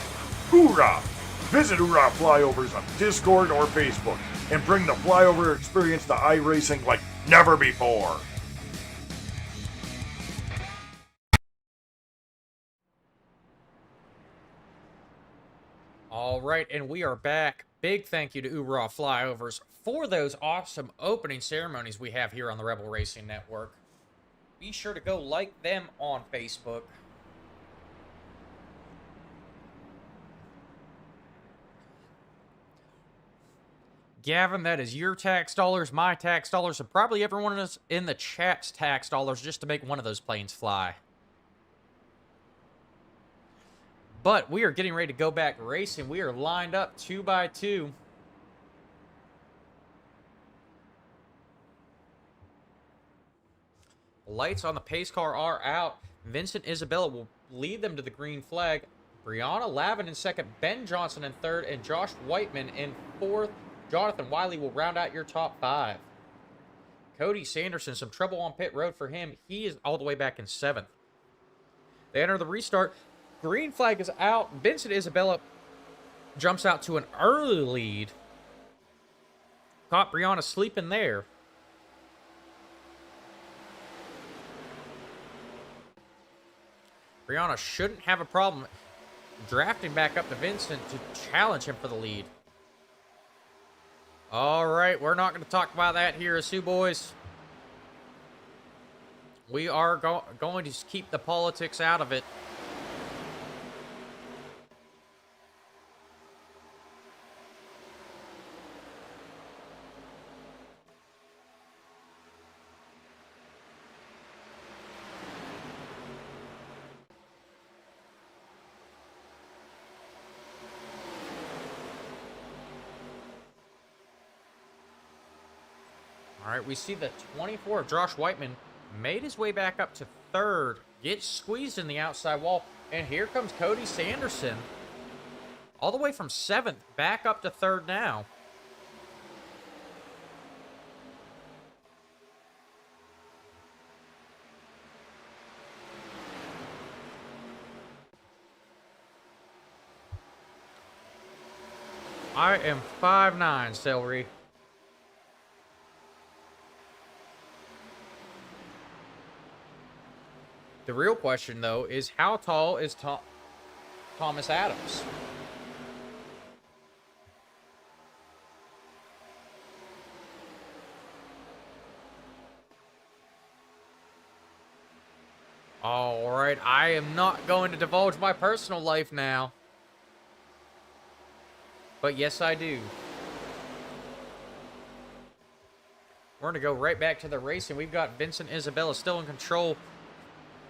Hoorah! Visit Hoorah Flyovers on Discord or Facebook and bring the flyover experience to iRacing like never before. All right, and we are back. Big thank you to Hoorah Flyovers for those awesome opening ceremonies we have here on the Rebel Racing Network. Be sure to go like them on Facebook. Gavin, that is your tax dollars, my tax dollars, and probably everyone else in the chat's tax dollars just to make one of those planes fly. But we are getting ready to go back racing. We are lined up 2 by 2. Lights on the pace car are out. Vincent Isabella will lead them to the green flag. Brianna Lavin in second, Ben Johnson in third, and Josh Whiteman in fourth. Jonathan Wiley will round out your top 5. Cody Sanderson, some trouble on pit road for him. He is all the way back in 7th. They enter the restart. Green flag is out. Vincent Isabella jumps out to an early lead. Caught Brianna sleeping there. Brianna shouldn't have a problem drafting back up to Vincent to challenge him for the lead. All right, we're not going to talk about that here, Sioux boys. We are going to keep the politics out of it. All right, we see the 24 of Josh Whiteman made his way back up to third, gets squeezed in the outside wall, and here comes Cody Sanderson. All the way from seventh, back up to third now. I am 5'9", Celery. The real question, though, is how tall is Thomas Adams? All right, I am not going to divulge my personal life now. But yes, I do. We're going to go right back to the racing. We've got Vincent Isabella still in control.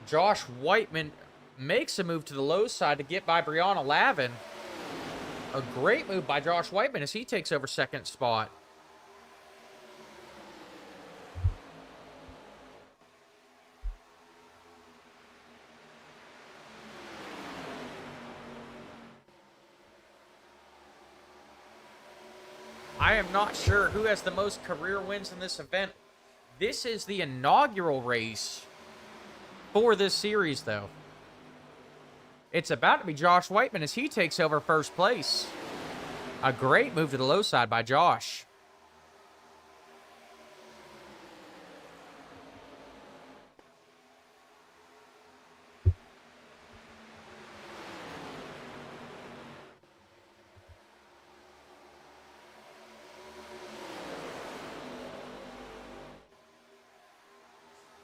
Josh Whiteman makes a move to the low side to get by Brianna Lavin. A great move by Josh Whiteman as he takes over second spot. I am not sure who has the most career wins in this event. This is the inaugural race for this series, though. It's about to be Josh Whiteman as he takes over first place. A great move to the low side by Josh.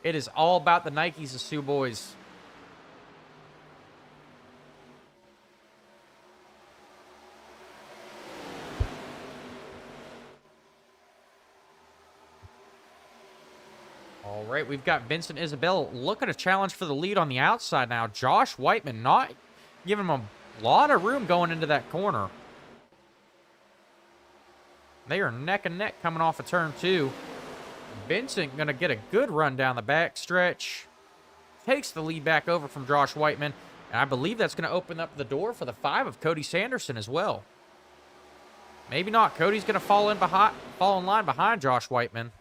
It is all about the Nikes, the Sioux boys. All right, we've got Vincent Isabella looking to challenge for the lead on the outside now. Josh Whiteman not giving him a lot of room going into that corner. They are neck and neck coming off of turn 2. Vincent going to get a good run down the back stretch. Takes the lead back over from Josh Whiteman. And I believe that's going to open up the door for the 5 of Cody Sanderson as well. Maybe not. Cody's going to fall in line behind Josh Whiteman.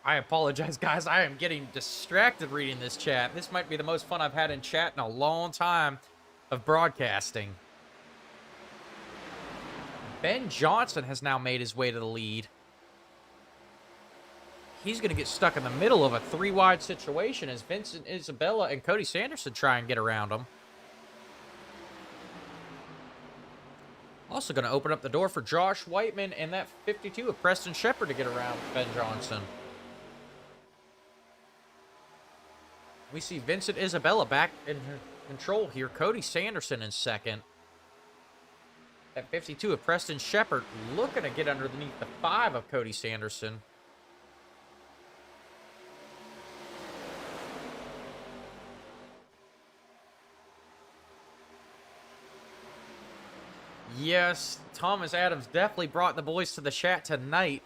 I apologize, guys. I am getting distracted reading this chat. This might be the most fun I've had in chat in a long time of broadcasting. Ben Johnson has now made his way to the lead. He's going to get stuck in the middle of a 3-wide situation as Vincent Isabella and Cody Sanderson try and get around him. Also going to open up the door for Josh Whiteman and that 52 of Preston Shepard to get around Ben Johnson. We see Vincent Isabella back in control here. Cody Sanderson in second. At 52 of Preston Shepard looking to get underneath the 5 of Cody Sanderson. Yes, Thomas Adams definitely brought the boys to the chat tonight.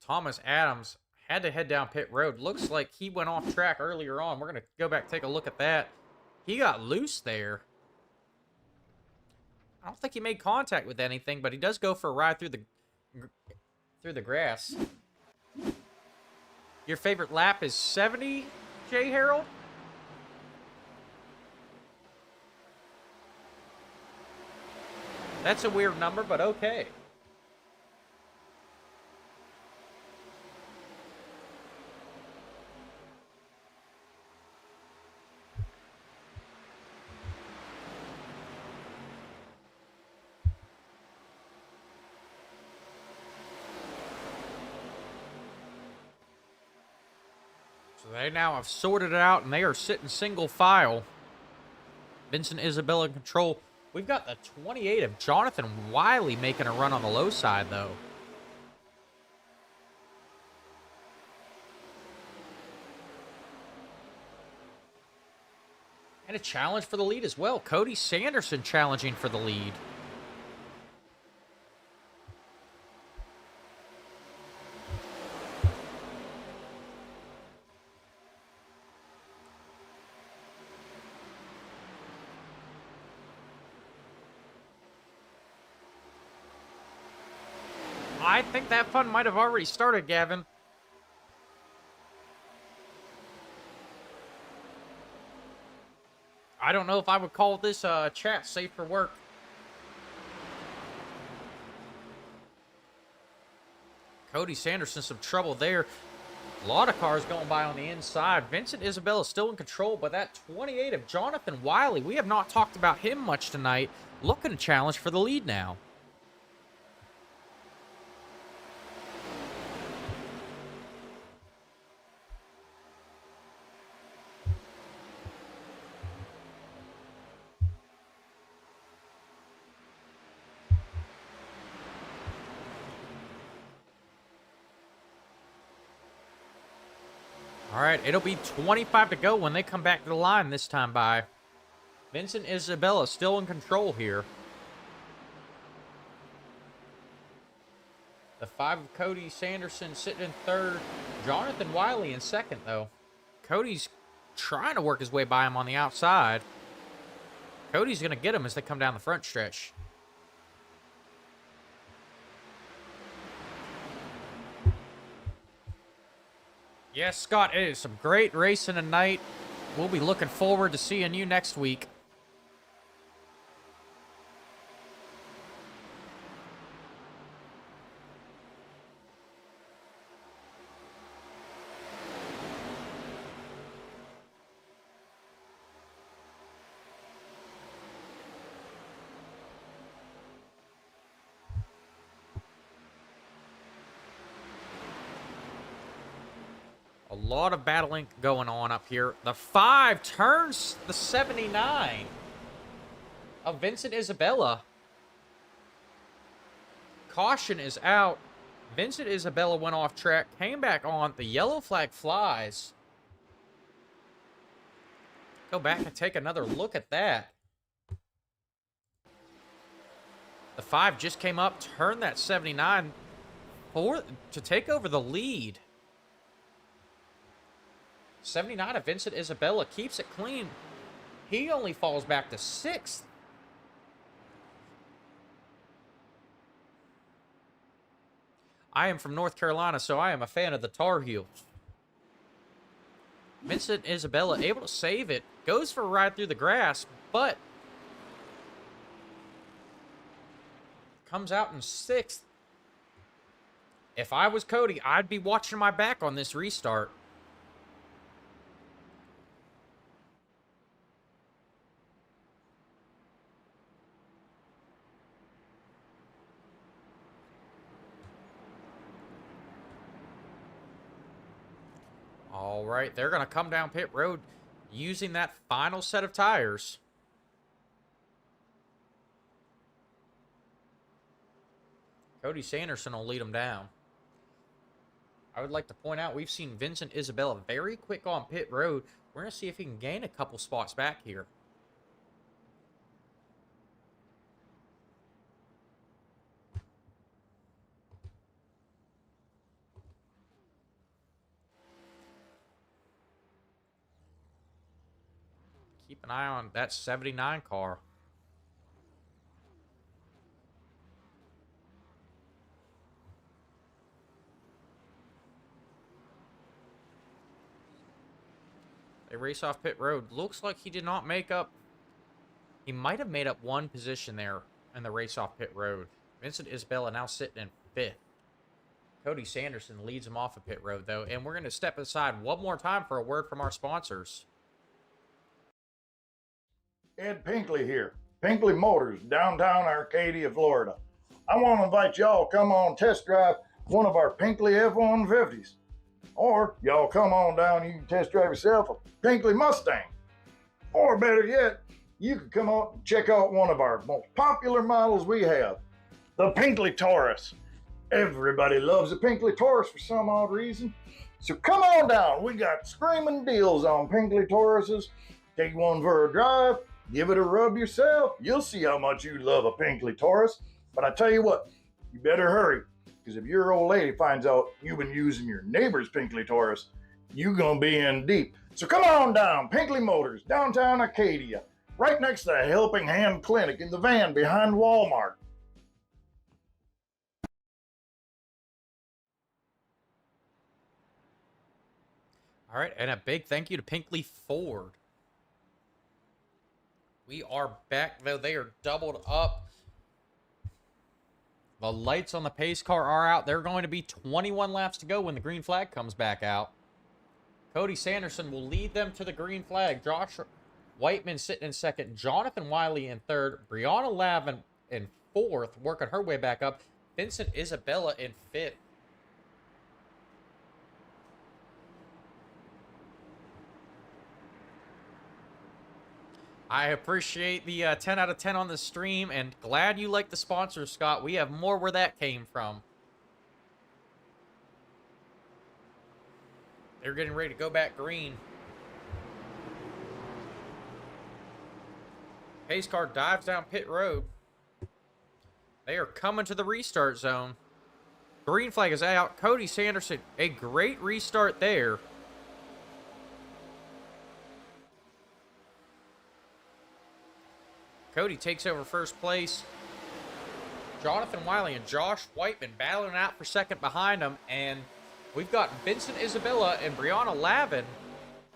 Thomas Adams had to head down pit road. Looks like he went off track earlier on. We're going to go back and take a look at that. He got loose there. I don't think he made contact with anything, but he does go for a ride through the grass. Your favorite lap is 70, Jay Harold? That's a weird number, but okay. So they now have sorted it out, and they are sitting single file. Vincent Isabella in control. We've got the 28 of Jonathan Wiley making a run on the low side, though. And a challenge for the lead as well. Cody Sanderson challenging for the lead. I think that fun might have already started, Gavin. I don't know if I would call this chat safe for work. Cody Sanderson, some trouble there. A lot of cars going by on the inside. Vincent Isabella still in control, but that 28 of Jonathan Wiley, we have not talked about him much tonight. Looking to challenge for the lead now. All right, it'll be 25 to go when they come back to the line this time by. Vincent Isabella still in control here. The 5 of Cody Sanderson sitting in third. Jonathan Wiley in second, though. Cody's trying to work his way by him on the outside. Cody's going to get him as they come down the front stretch. Yes, Scott, it is some great racing tonight. We'll be looking forward to seeing you next week. A lot of battling going on up here. The 5 turns the 79 of Vincent Isabella. Caution is out. Vincent Isabella went off track, came back on. The yellow flag flies. Go back and take another look at that. The 5 just came up, turned that 79 to take over the lead. 79 of Vincent Isabella keeps it clean. He only falls back to 6th. I am from North Carolina, so I am a fan of the Tar Heels. Vincent Isabella able to save it. Goes for a ride through the grass, but comes out in 6th. If I was Cody, I'd be watching my back on this restart. All right, they're going to come down pit road using that final set of tires. Cody Sanderson will lead them down. I would like to point out we've seen Vincent Isabella very quick on pit road. We're going to see if he can gain a couple spots back here. Keep an eye on that 79 car. They race off pit road. Looks like he did not make up. He might have made up one position there in the race off pit road. Vincent Isabella now sitting in 5th. Cody Sanderson leads him off of pit road, though. And we're going to step aside one more time for a word from our sponsors. Ed Pinkley here. Pinkley Motors, downtown Arcadia, Florida. I want to invite y'all to come on test drive one of our Pinkley F-150s. Or y'all come on down, you can test drive yourself a Pinkley Mustang. Or better yet, you can come out and check out one of our most popular models we have, the Pinkley Taurus. Everybody loves a Pinkley Taurus for some odd reason. So come on down. We got screaming deals on Pinkley Tauruses. Take one for a drive, give it a rub yourself. You'll see how much you love a Pinkley Taurus. But I tell you what, you better hurry. Because if your old lady finds out you've been using your neighbor's Pinkley Taurus, you're going to be in deep. So come on down, Pinkley Motors, downtown Arcadia, right next to the Helping Hand Clinic in the van behind Walmart. All right, and a big thank you to Pinkley Ford. We are back, though. They are doubled up. The lights on the pace car are out. There are going to be 21 laps to go when the green flag comes back out. Cody Sanderson will lead them to the green flag. Josh Whiteman sitting in 2nd. Jonathan Wiley in 3rd. Brianna Lavin in 4th, working her way back up. Vincent Isabella in 5th. I appreciate the 10 out of 10 on the stream, and glad you like the sponsors, Scott. We have more where that came from. They're getting ready to go back green. Pace car dives down pit road. They are coming to the restart zone. Green flag is out. Cody Sanderson, a great restart there. Cody takes over 1st place. Jonathan Wiley and Josh Whiteman battling out for 2nd behind them. And we've got Vincent Isabella and Brianna Lavin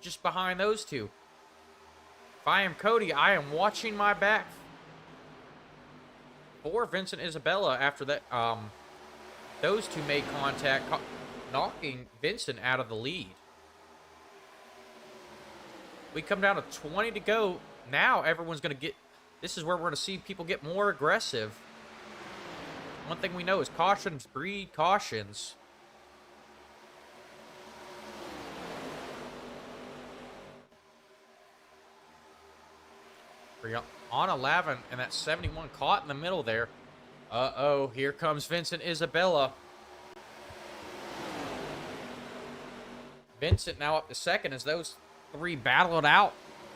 just behind those two. If I am Cody, I am watching my back for Vincent Isabella after that. Those two made contact, knocking Vincent out of the lead. We come down to 20 to go. Now everyone's going to get... This is where we're going to see people get more aggressive. One thing we know is cautions breed cautions. Brianna Lavin and that 71 caught in the middle there. Uh-oh, here comes Vincent Isabella. Vincent now up to 2nd as those three battle it out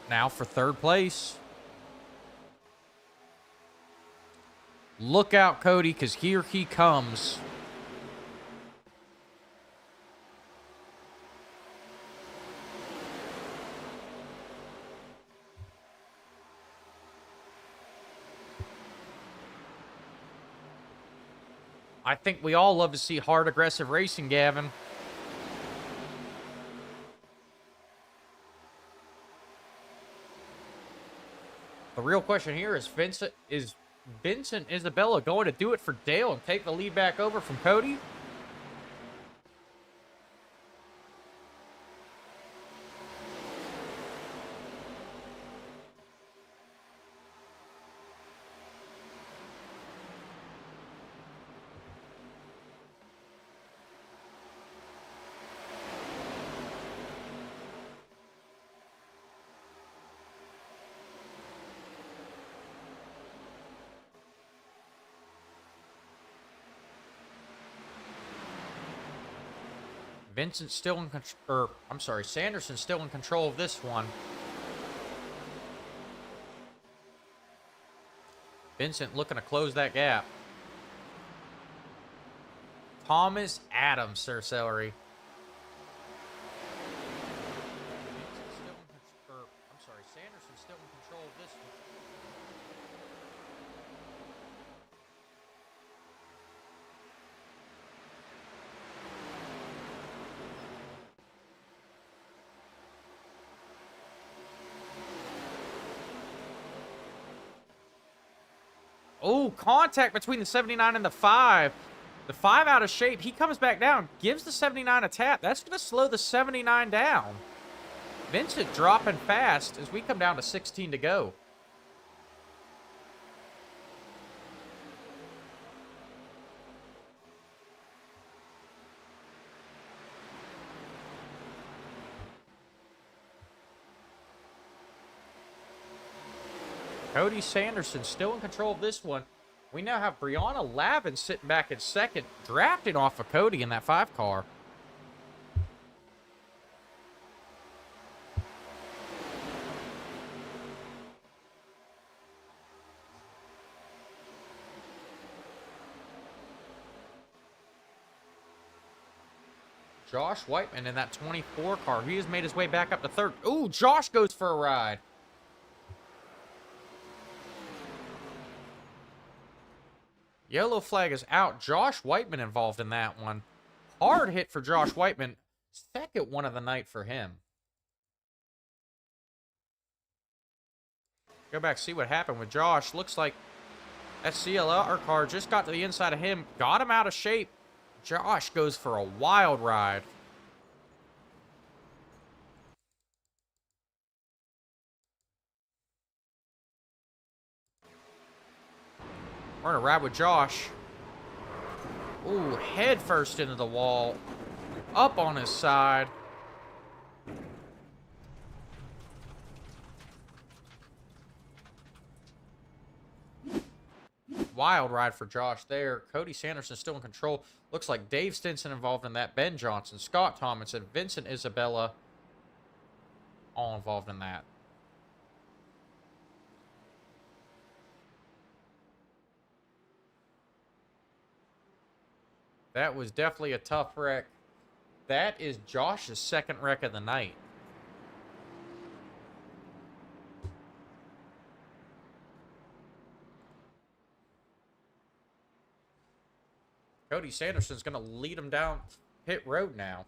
now for 3rd place. Look out, Cody, because here he comes. I think we all love to see hard, aggressive racing, Gavin. The real question here is Vincent Isabella going to do it for Dale and take the lead back over from Cody? Vincent still in control, or I'm sorry, Sanderson still in control of this one. Vincent looking to close that gap. Thomas Adams, Sir Celery. I'm sorry, Sanderson's still in control of this one. Oh, contact between the 79 and the 5. The 5 out of shape. He comes back down, gives the 79 a tap. That's going to slow the 79 down. Vincent dropping fast as we come down to 16 to go. Cody Sanderson still in control of this one. We now have Brianna Lavin sitting back in second, drafting off of Cody in that 5 car. Josh Whiteman in that 24 car. He has made his way back up to third. Ooh, Josh goes for a ride. Yellow flag is out. Josh Whiteman involved in that one. Hard hit for Josh Whiteman. Second one of the night for him. Go back, see what happened with Josh. Looks like that CLR car just got to the inside of him. Got him out of shape. Josh goes for a wild ride. We're going to ride with Josh. Ooh, head first into the wall. Up on his side. Wild ride for Josh there. Cody Sanderson still in control. Looks like Dave Stinson involved in that. Ben Johnson, Scott Tomlinson, Vincent Isabella. All involved in that. That was definitely a tough wreck. That is Josh's second wreck of the night. Cody Sanderson's going to lead him down pit road now.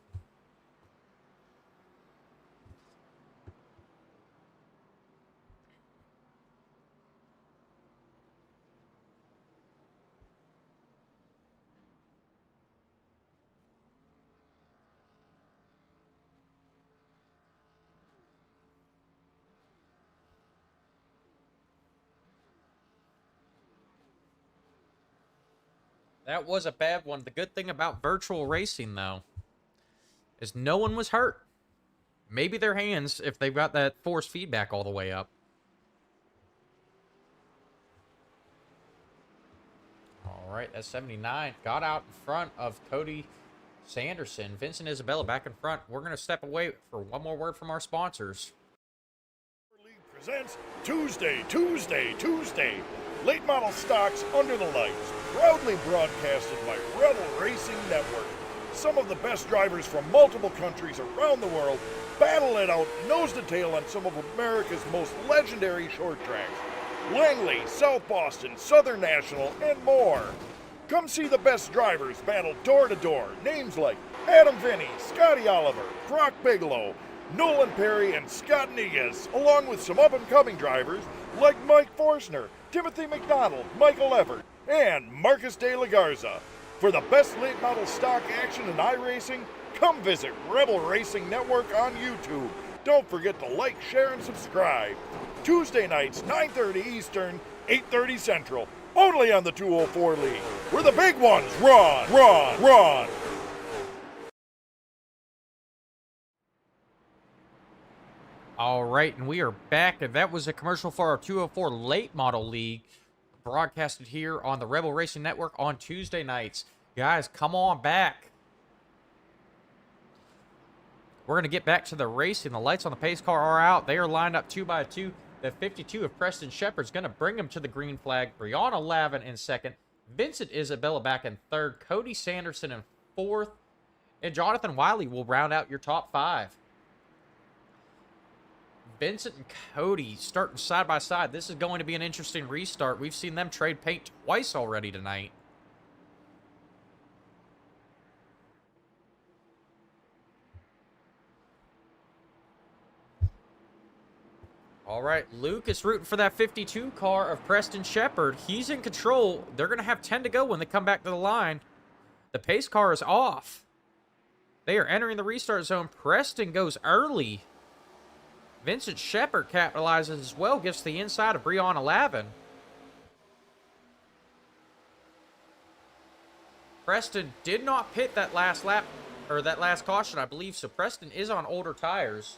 That was a bad one. The good thing about virtual racing, though, is no one was hurt. Maybe their hands, if they've got that force feedback all the way up. All right, that 79 got out in front of Cody Sanderson. Vincent Isabella back in front. We're going to step away for one more word from our sponsors. League presents Tuesday. Late model stocks under the lights. Proudly broadcasted by Rebel Racing Network. Some of the best drivers from multiple countries around the world battle it out nose to tail on some of America's most legendary short tracks. Langley, South Boston, Southern National, and more. Come see the best drivers battle door to door. Names like Adam Vinny, Scotty Oliver, Brock Bigelow, Nolan Perry, and Scott Negas, along with some up-and-coming drivers like Mike Forstner, Timothy McDonald, Michael Everett, and Marcus De La Garza. For the best late model stock action in iRacing, come visit Rebel Racing Network on YouTube. Don't forget to like, share, and subscribe. Tuesday nights, 9:30 Eastern, 8:30 Central, only on the 204 League, where the big ones run. All right, and we are back. And that was a commercial for our 204 Late Model League, broadcasted here on the Rebel Racing Network on Tuesday nights. Guys, come on back. We're going to get back to the racing. The lights on the pace car are out. They are lined up 2 by 2. The 52 of Preston Shepard's going to bring him to the green flag. Brianna Lavin in second. Vincent Isabella back in third. Cody Sanderson in fourth. And Jonathan Wiley will round out your top 5. Vincent and Cody starting side by side. This is going to be an interesting restart. We've seen them trade paint twice already tonight. All right, Luke is rooting for that 52 car of Preston Shepard. He's in control. They're going to have 10 to go when they come back to the line. The pace car is off. They are entering the restart zone. Preston goes early. Vincent Shepard capitalizes as well, gets to the inside of Brianna Lavin. Preston did not pit that last lap, or that last caution, I believe, so Preston is on older tires.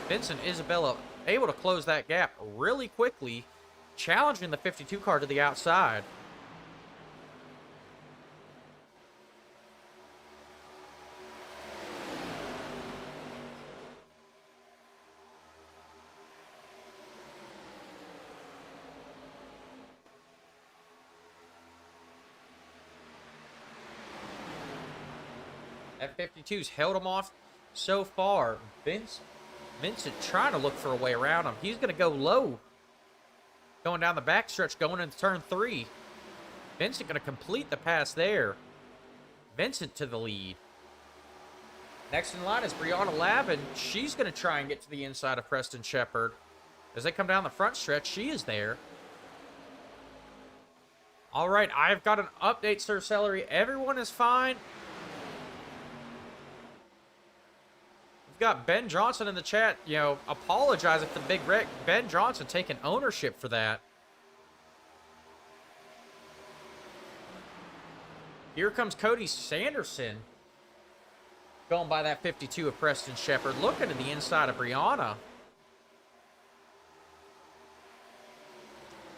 Vincent Isabella able to close that gap really quickly, challenging the 52 car to the outside. That 52's held him off so far. Vincent trying to look for a way around him. He's going to go low. Going down the backstretch, going into turn 3. Vincent going to complete the pass there. Vincent to the lead. Next in line is Brianna Lavin. She's going to try and get to the inside of Preston Shepard. As they come down the front stretch, she is there. All right, I've got an update, Sir Celery. Everyone is fine. Got Ben Johnson in the chat, apologizing for the big wreck. Ben Johnson taking ownership for that. Here comes Cody Sanderson. Going by that 52 of Preston Shepard. Looking to the inside of Brianna.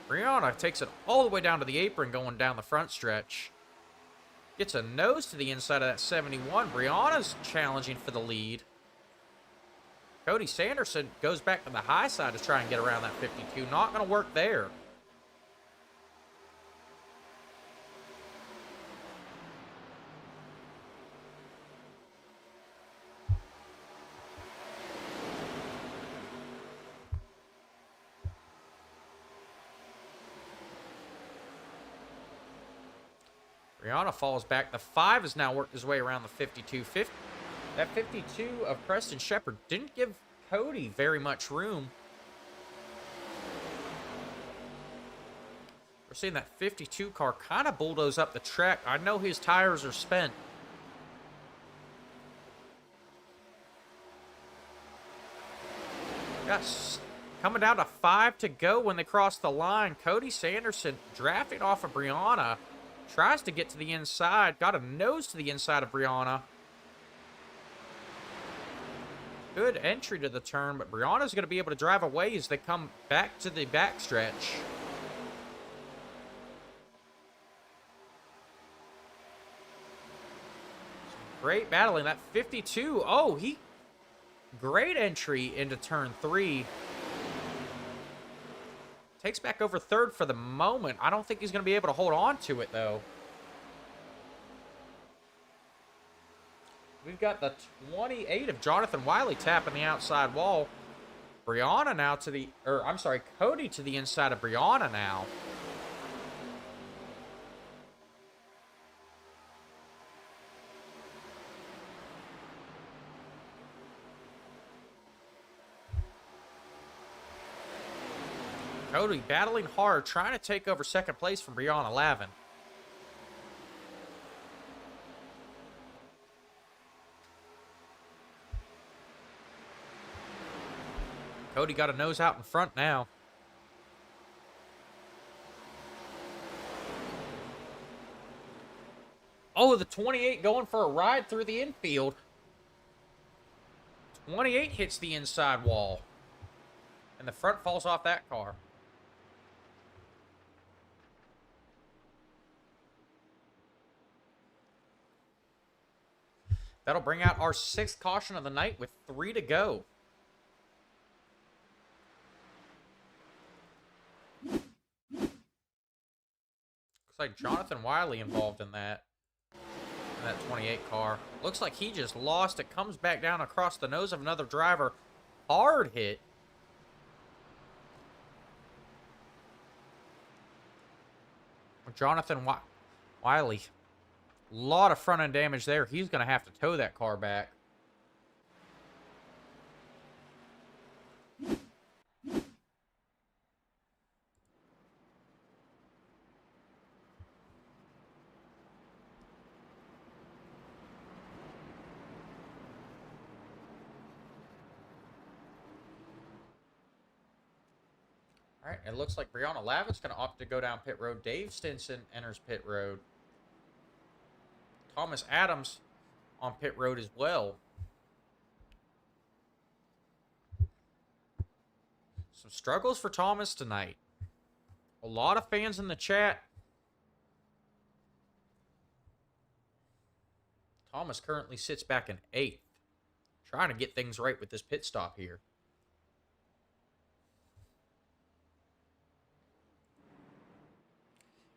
Brianna takes it all the way down to the apron going down the front stretch. Gets a nose to the inside of that 71. Brianna's challenging for the lead. Cody Sanderson goes back to the high side to try and get around that 52. Not going to work there. Brianna falls back. The 5 has now worked his way around the 52. That 52 of Preston Shepard didn't give Cody very much room. We're seeing that 52 car kind of bulldoze up the track. I know his tires are spent. Yes, coming down to 5 to go when they cross the line. Cody Sanderson drafting off of Brianna. Tries to get to the inside. Got a nose to the inside of Brianna. Good entry to the turn, but Brianna's going to be able to drive away as they come back to the backstretch. Great battling. That 52. Oh, great entry into turn 3. Takes back over third for the moment. I don't think he's going to be able to hold on to it, though. We've got the 28 of Jonathan Wiley tapping the outside wall. Brianna now to the... Cody to the inside of Brianna now. Cody battling hard, trying to take over second place from Brianna Lavin. Cody got a nose out in front now. Oh, the 28 going for a ride through the infield. 28 hits the inside wall. And the front falls off that car. That'll bring out our 6th caution of the night with 3 to go. Looks like Jonathan Wiley involved in that 28 car. Looks like he just lost it. Comes back down across the nose of another driver. Hard hit. Jonathan Wiley. A lot of front end damage there. He's going to have to tow that car back. All right, it looks like Brianna Lavitt's going to opt to go down pit road. Dave Stinson enters pit road. Thomas Adams on pit road as well. Some struggles for Thomas tonight. A lot of fans in the chat. Thomas currently sits back in 8th. Trying to get things right with this pit stop here.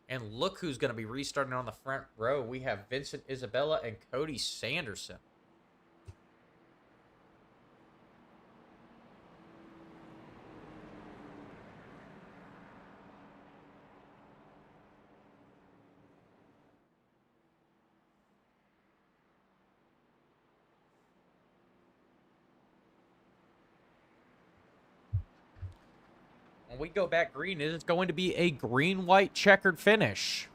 And look who's going to be restarting on the front row. We have Vincent Isabella and Cody Sanderson. When we go back green, it is going to be a green-white checkered finish.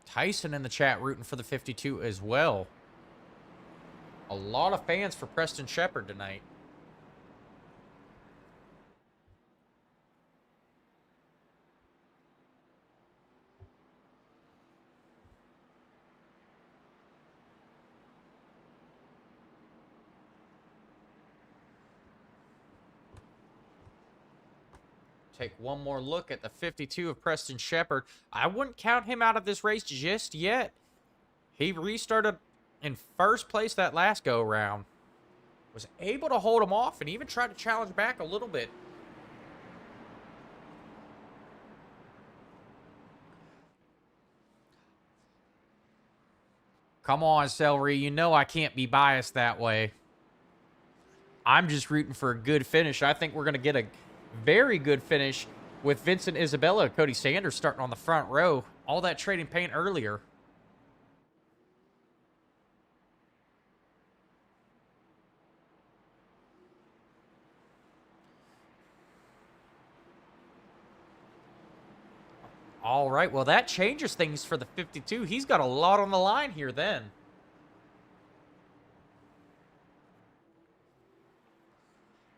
Tyson in the chat rooting for the 52 as well. A lot of fans for Preston Shepard tonight. Take one more look at the 52 of Preston Shepard. I wouldn't count him out of this race just yet. He restarted in first place that last go-around. Was able to hold him off and even tried to challenge back a little bit. Come on, Celery. You know I can't be biased that way. I'm just rooting for a good finish. I think we're going to get a very good finish with Vincent Isabella and Cody Sanders starting on the front row. All that trading paint earlier. All right, well, that changes things for the 52. He's got a lot on the line here then.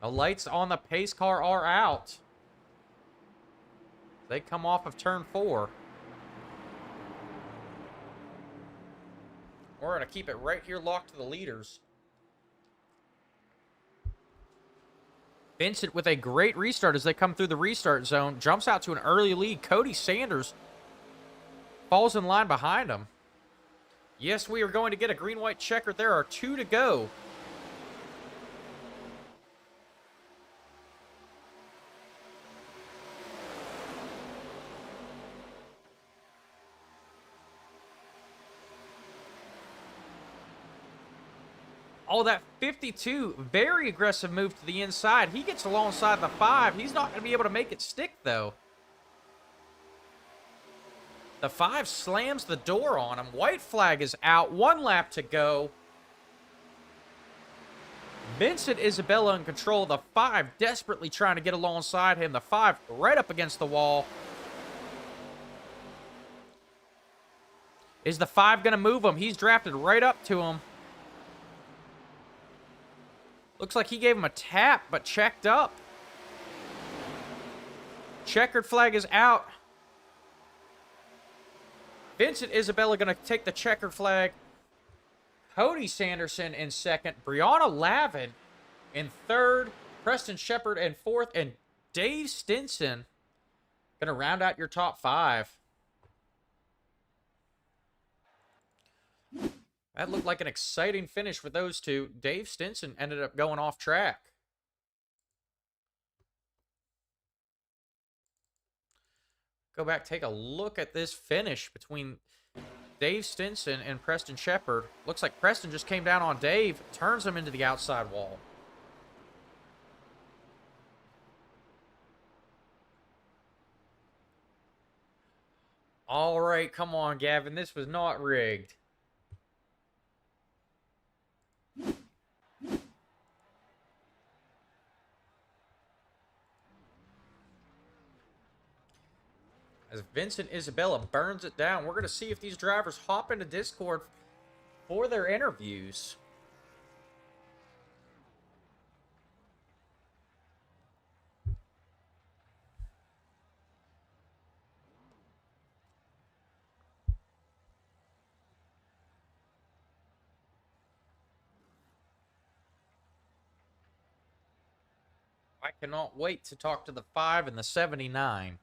The lights on the pace car are out. They come off of turn 4. We're going to keep it right here locked to the leaders. Vincent with a great restart as they come through the restart zone. Jumps out to an early lead. Cody Sanders falls in line behind him. Yes, we are going to get a green-white checker. There are 2 to go. Oh, that 52, very aggressive move to the inside. He gets alongside the 5. He's not going to be able to make it stick, though. The 5 slams the door on him. White flag is out. 1 lap to go. Vincent Isabella in control. The 5 desperately trying to get alongside him. The 5 right up against the wall. Is the 5 going to move him? He's drafted right up to him. Looks like he gave him a tap, but checked up. Checkered flag is out. Vincent Isabella going to take the checkered flag. Cody Sanderson in second. Brianna Lavin in third. Preston Shepard in fourth. And Dave Stinson gonna round out your top 5. That looked like an exciting finish for those two. Dave Stinson ended up going off track. Go back, take a look at this finish between Dave Stinson and Preston Shepard. Looks like Preston just came down on Dave, turns him into the outside wall. All right, come on, Gavin. This was not rigged. As Vincent Isabella burns it down, we're going to see if these drivers hop into Discord for their interviews. I cannot wait to talk to the 5 and the 79.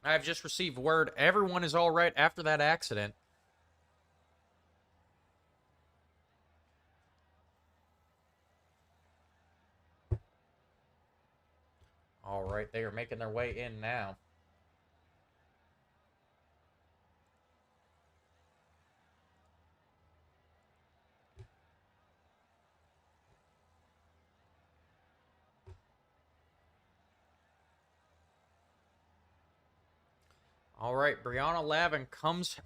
I've just received word everyone is all right after that accident. All right, they are making their way in now. All right, Brianna Lavin comes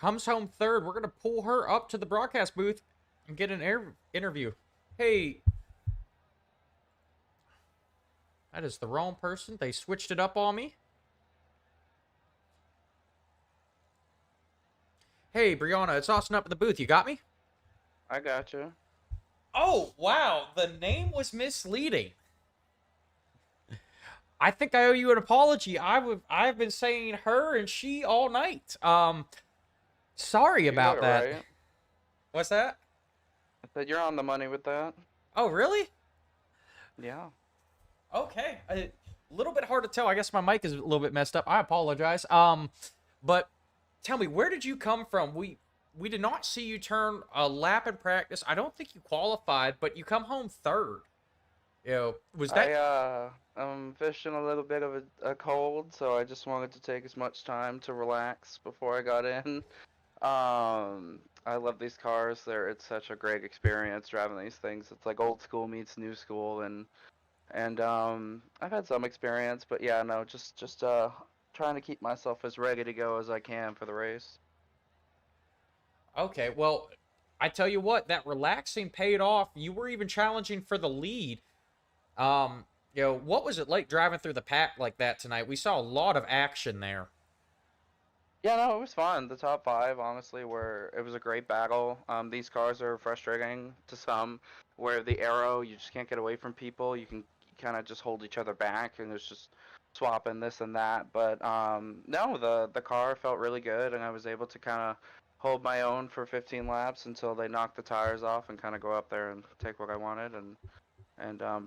home third. We're going to pull her up to the broadcast booth and get an interview. Hey, that is the wrong person. They switched it up on me. Hey, Brianna, it's Austin up in the booth. You got me? I got you. Oh, wow. The name was misleading. I think I owe you an apology. I've been saying her and she all night. Sorry about that. Right. What's that? I said you're on the money with that. Oh, really? Yeah. Okay. A little bit hard to tell. I guess my mic is a little bit messed up. I apologize. But tell me, where did you come from? We did not see you turn a lap in practice. I don't think you qualified, but you come home third. You know, was that? I'm fishing a little bit of a cold, so I just wanted to take as much time to relax before I got in. I love these cars. It's such a great experience driving these things. It's like old school meets new school, and I've had some experience, but yeah, no, just trying to keep myself as ready to go as I can for the race. Okay, well, I tell you what, that relaxing paid off. You were even challenging for the lead. You know, what was it like driving through the pack like that tonight? We saw a lot of action there. Yeah, no, it was fun. The top 5, honestly, it was a great battle. These cars are frustrating to some, where the arrow, you just can't get away from people. You can kind of just hold each other back, and there's just swapping this and that. But no, the car felt really good, and I was able to kind of hold my own for 15 laps until they knocked the tires off and kind of go up there and take what I wanted.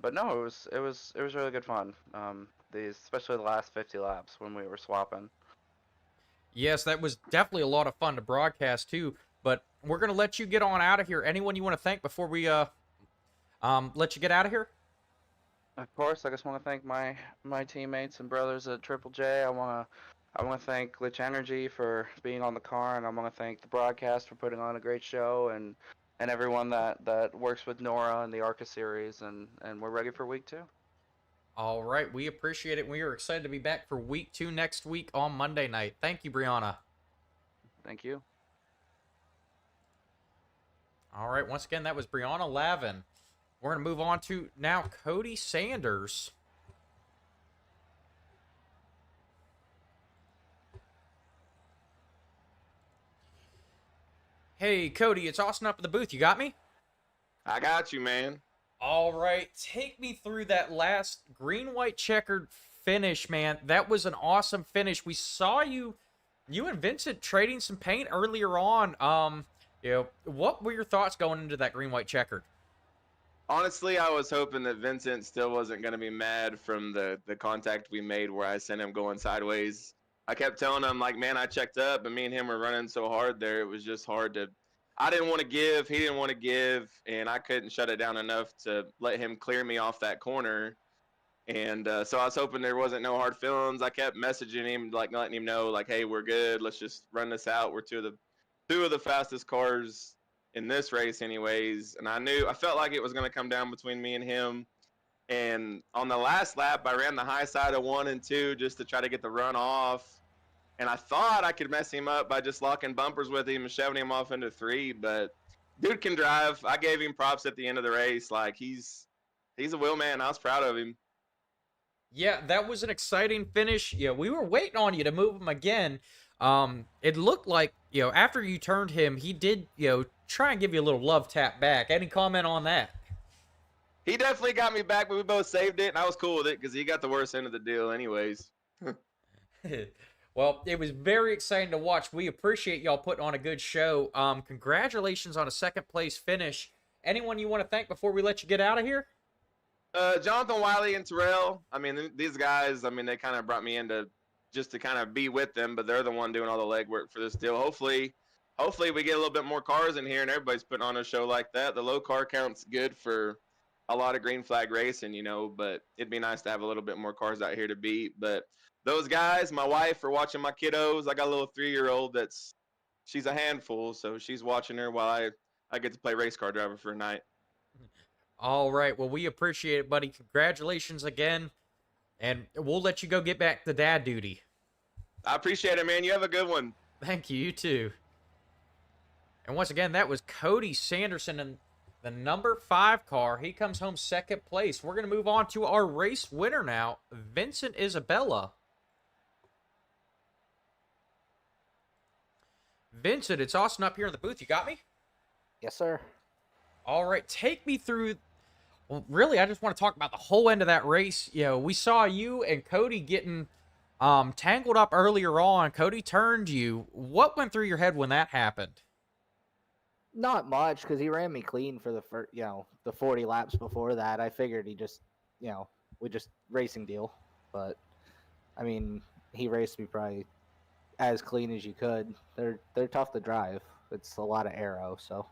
But no, it was really good fun. Especially the last 50 laps when we were swapping. Yes, that was definitely a lot of fun to broadcast too. But we're gonna let you get on out of here. Anyone you want to thank before we let you get out of here? Of course, I just want to thank my teammates and brothers at Triple J. I want to thank Glitch Energy for being on the car, and I want to thank the broadcast for putting on a great show, and everyone that works with Nora and the ARCA series, and we're ready for week 2. All right, we appreciate it. We are excited to be back for week 2 next week on Monday night. Thank you, Brianna. Thank you. All right, once again, that was Brianna Lavin. We're going to move on to now Cody Sanders. Hey, Cody, it's Austin up in the booth. You got me? I got you, man. All right, take me through that last green-white checkered finish, man. That was an awesome finish. We saw you and Vincent trading some paint earlier on. You know, what were your thoughts going into that green-white checkered? Honestly, I was hoping that Vincent still wasn't going to be mad from the contact we made where I sent him going sideways. I kept telling him, like, man, I checked up, and me and him were running so hard there. It was just hard to. I didn't want to give. He didn't want to give, and I couldn't shut it down enough to let him clear me off that corner. And so I was hoping there wasn't no hard feelings. I kept messaging him, like letting him know, like, hey, we're good. Let's just run this out. We're two of the fastest cars in this race, anyways. And I felt like it was going to come down between me and him. And on the last lap, I ran the high side of 1 and 2 just to try to get the run off. And I thought I could mess him up by just locking bumpers with him and shoving him off into 3. But dude can drive. I gave him props at the end of the race. Like, he's a wheel man. I was proud of him. Yeah, that was an exciting finish. Yeah, we were waiting on you to move him again. It looked like, after you turned him, he did, try and give you a little love tap back. Any comment on that? He definitely got me back, but we both saved it, and I was cool with it because he got the worst end of the deal anyways. Well, it was very exciting to watch. We appreciate y'all putting on a good show. Congratulations on a second place finish. Anyone you want to thank before we let you get out of here? Jonathan Wiley and Terrell. I mean, these guys, they kind of brought me into just to kind of be with them, but they're the one doing all the legwork for this deal. Hopefully we get a little bit more cars in here and everybody's putting on a show like that. The low car count's good for a lot of green flag racing, but it'd be nice to have a little bit more cars out here to beat. But those guys, my wife, are watching my kiddos. I got a little 3-year-old she's a handful, so she's watching her while I get to play race car driver for a night. All right. Well, we appreciate it, buddy. Congratulations again. And we'll let you go get back to dad duty. I appreciate it, man. You have a good one. Thank you. You too. And once again, that was Cody Sanderson in the number 5 car. He comes home second place. We're going to move on to our race winner now, Vincent Isabella. Vincent, it's Austin up here in the booth. You got me? Yes, sir. All right, take me through. Well, really, I just want to talk about the whole end of that race. We saw you and Cody getting tangled up earlier on. Cody turned you. What went through your head when that happened? Not much, because he ran me clean for the first, the 40 laps before that. I figured he just, we just racing deal. But I mean, he raced me probably as clean as you could. They're tough to drive. It's a lot of aero, so.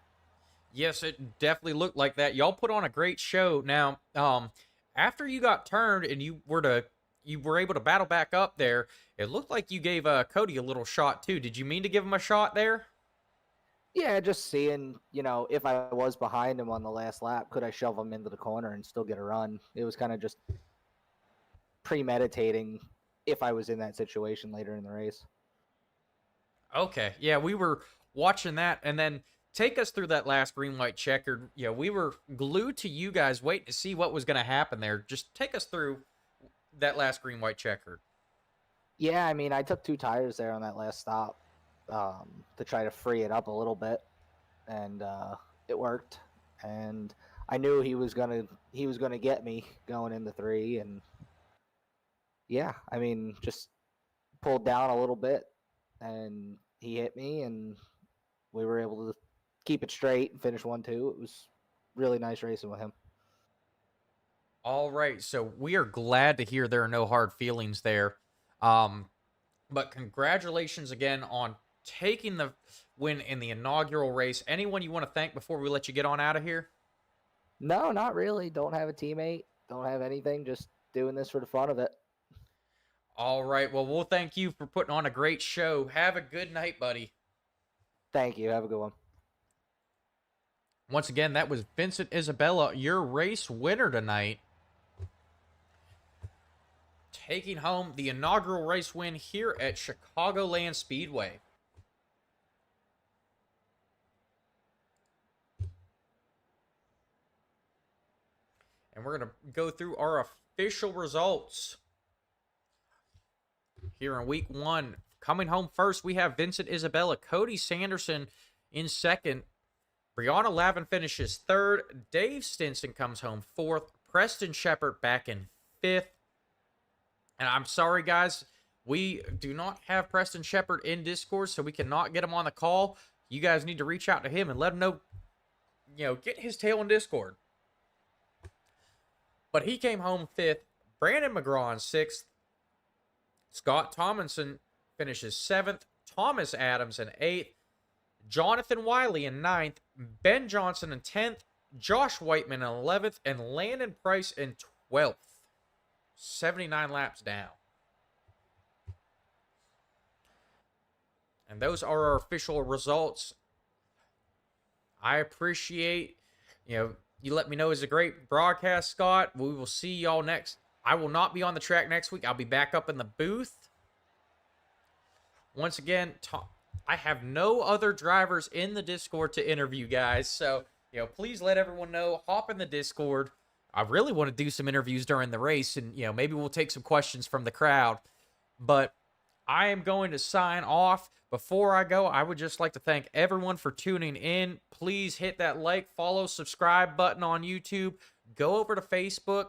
Yes, it definitely looked like that. Y'all put on a great show. Now, after you got turned and you were able to battle back up there, it looked like you gave Cody a little shot too. Did you mean to give him a shot there? Yeah, just seeing, if I was behind him on the last lap, could I shove him into the corner and still get a run? It was kind of just premeditating if I was in that situation later in the race. Okay. Yeah, we were watching that, and then take us through that last green, white, checkered. We were glued to you guys waiting to see what was going to happen there. Just take us through that last green, white, checkered. Yeah, I mean, I took 2 tires there on that last stop to try to free it up a little bit, and it worked. And I knew he was gonna get me going into 3, and yeah, I mean, just pulled down a little bit, and he hit me, and we were able to keep it straight and finish 1-2. It was really nice racing with him. All right, so we are glad to hear there are no hard feelings there. But congratulations again on taking the win in the inaugural race. Anyone you want to thank before we let you get on out of here? No, not really. Don't have a teammate. Don't have anything. Just doing this for the fun of it. All right, well, we'll thank you for putting on a great show. Have a good night, buddy. Thank you. Have a good one. Once again, that was Vincent Isabella, your race winner tonight. Taking home the inaugural race win here at Chicagoland Speedway. And we're going to go through our official results here in week 1. Coming home first, we have Vincent Isabella, Cody Sanderson in second. Brianna Lavin finishes third. Dave Stinson comes home fourth. Preston Shepard back in fifth. And I'm sorry, guys, we do not have Preston Shepard in Discord, so we cannot get him on the call. You guys need to reach out to him and let him know, get his tail in Discord. But he came home 5th. Brandon McGraw in 6th. Scott Tomlinson finishes 7th. Thomas Adams in 8th. Jonathan Wiley in 9th. Ben Johnson in 10th. Josh Whiteman in 11th. And Landon Price in 12th. 79 laps down. And those are our official results. I appreciate, you let me know it's a great broadcast, Scott. We will see y'all next. I will not be on the track next week. I'll be back up in the booth. Once again, I have no other drivers in the Discord to interview, guys. So, please let everyone know. Hop in the Discord. I really want to do some interviews during the race, and, maybe we'll take some questions from the crowd. But I am going to sign off. Before I go, I would just like to thank everyone for tuning in. Please hit that like, follow, subscribe button on YouTube. Go over to Facebook.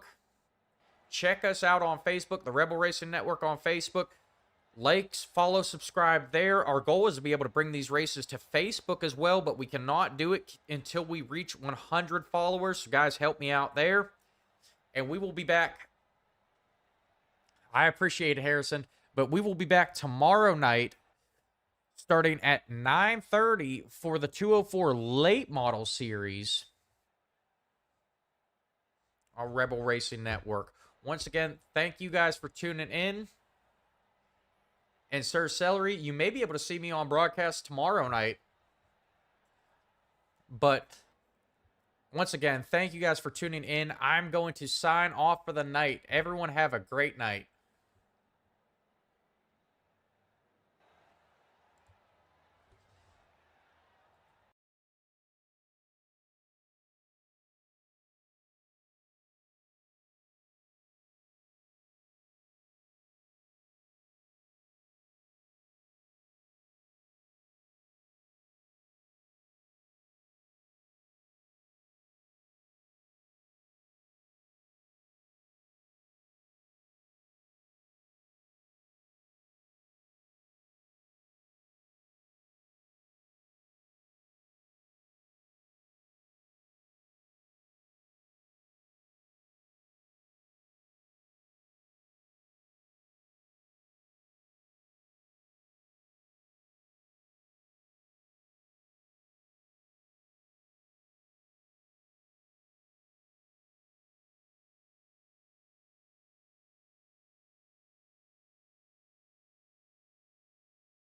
Check us out on Facebook, the Rebel Racing Network on Facebook. Likes, follow, subscribe there. Our goal is to be able to bring these races to Facebook as well, but we cannot do it until we reach 100 followers. So guys, help me out there. And we will be back. I appreciate it, Harrison. But we will be back tomorrow night starting at 9:30 for the 204 Late Model Series on Rebel Racing Network. Once again, thank you guys for tuning in. And Sir Celery, you may be able to see me on broadcast tomorrow night. But once again, thank you guys for tuning in. I'm going to sign off for the night. Everyone have a great night.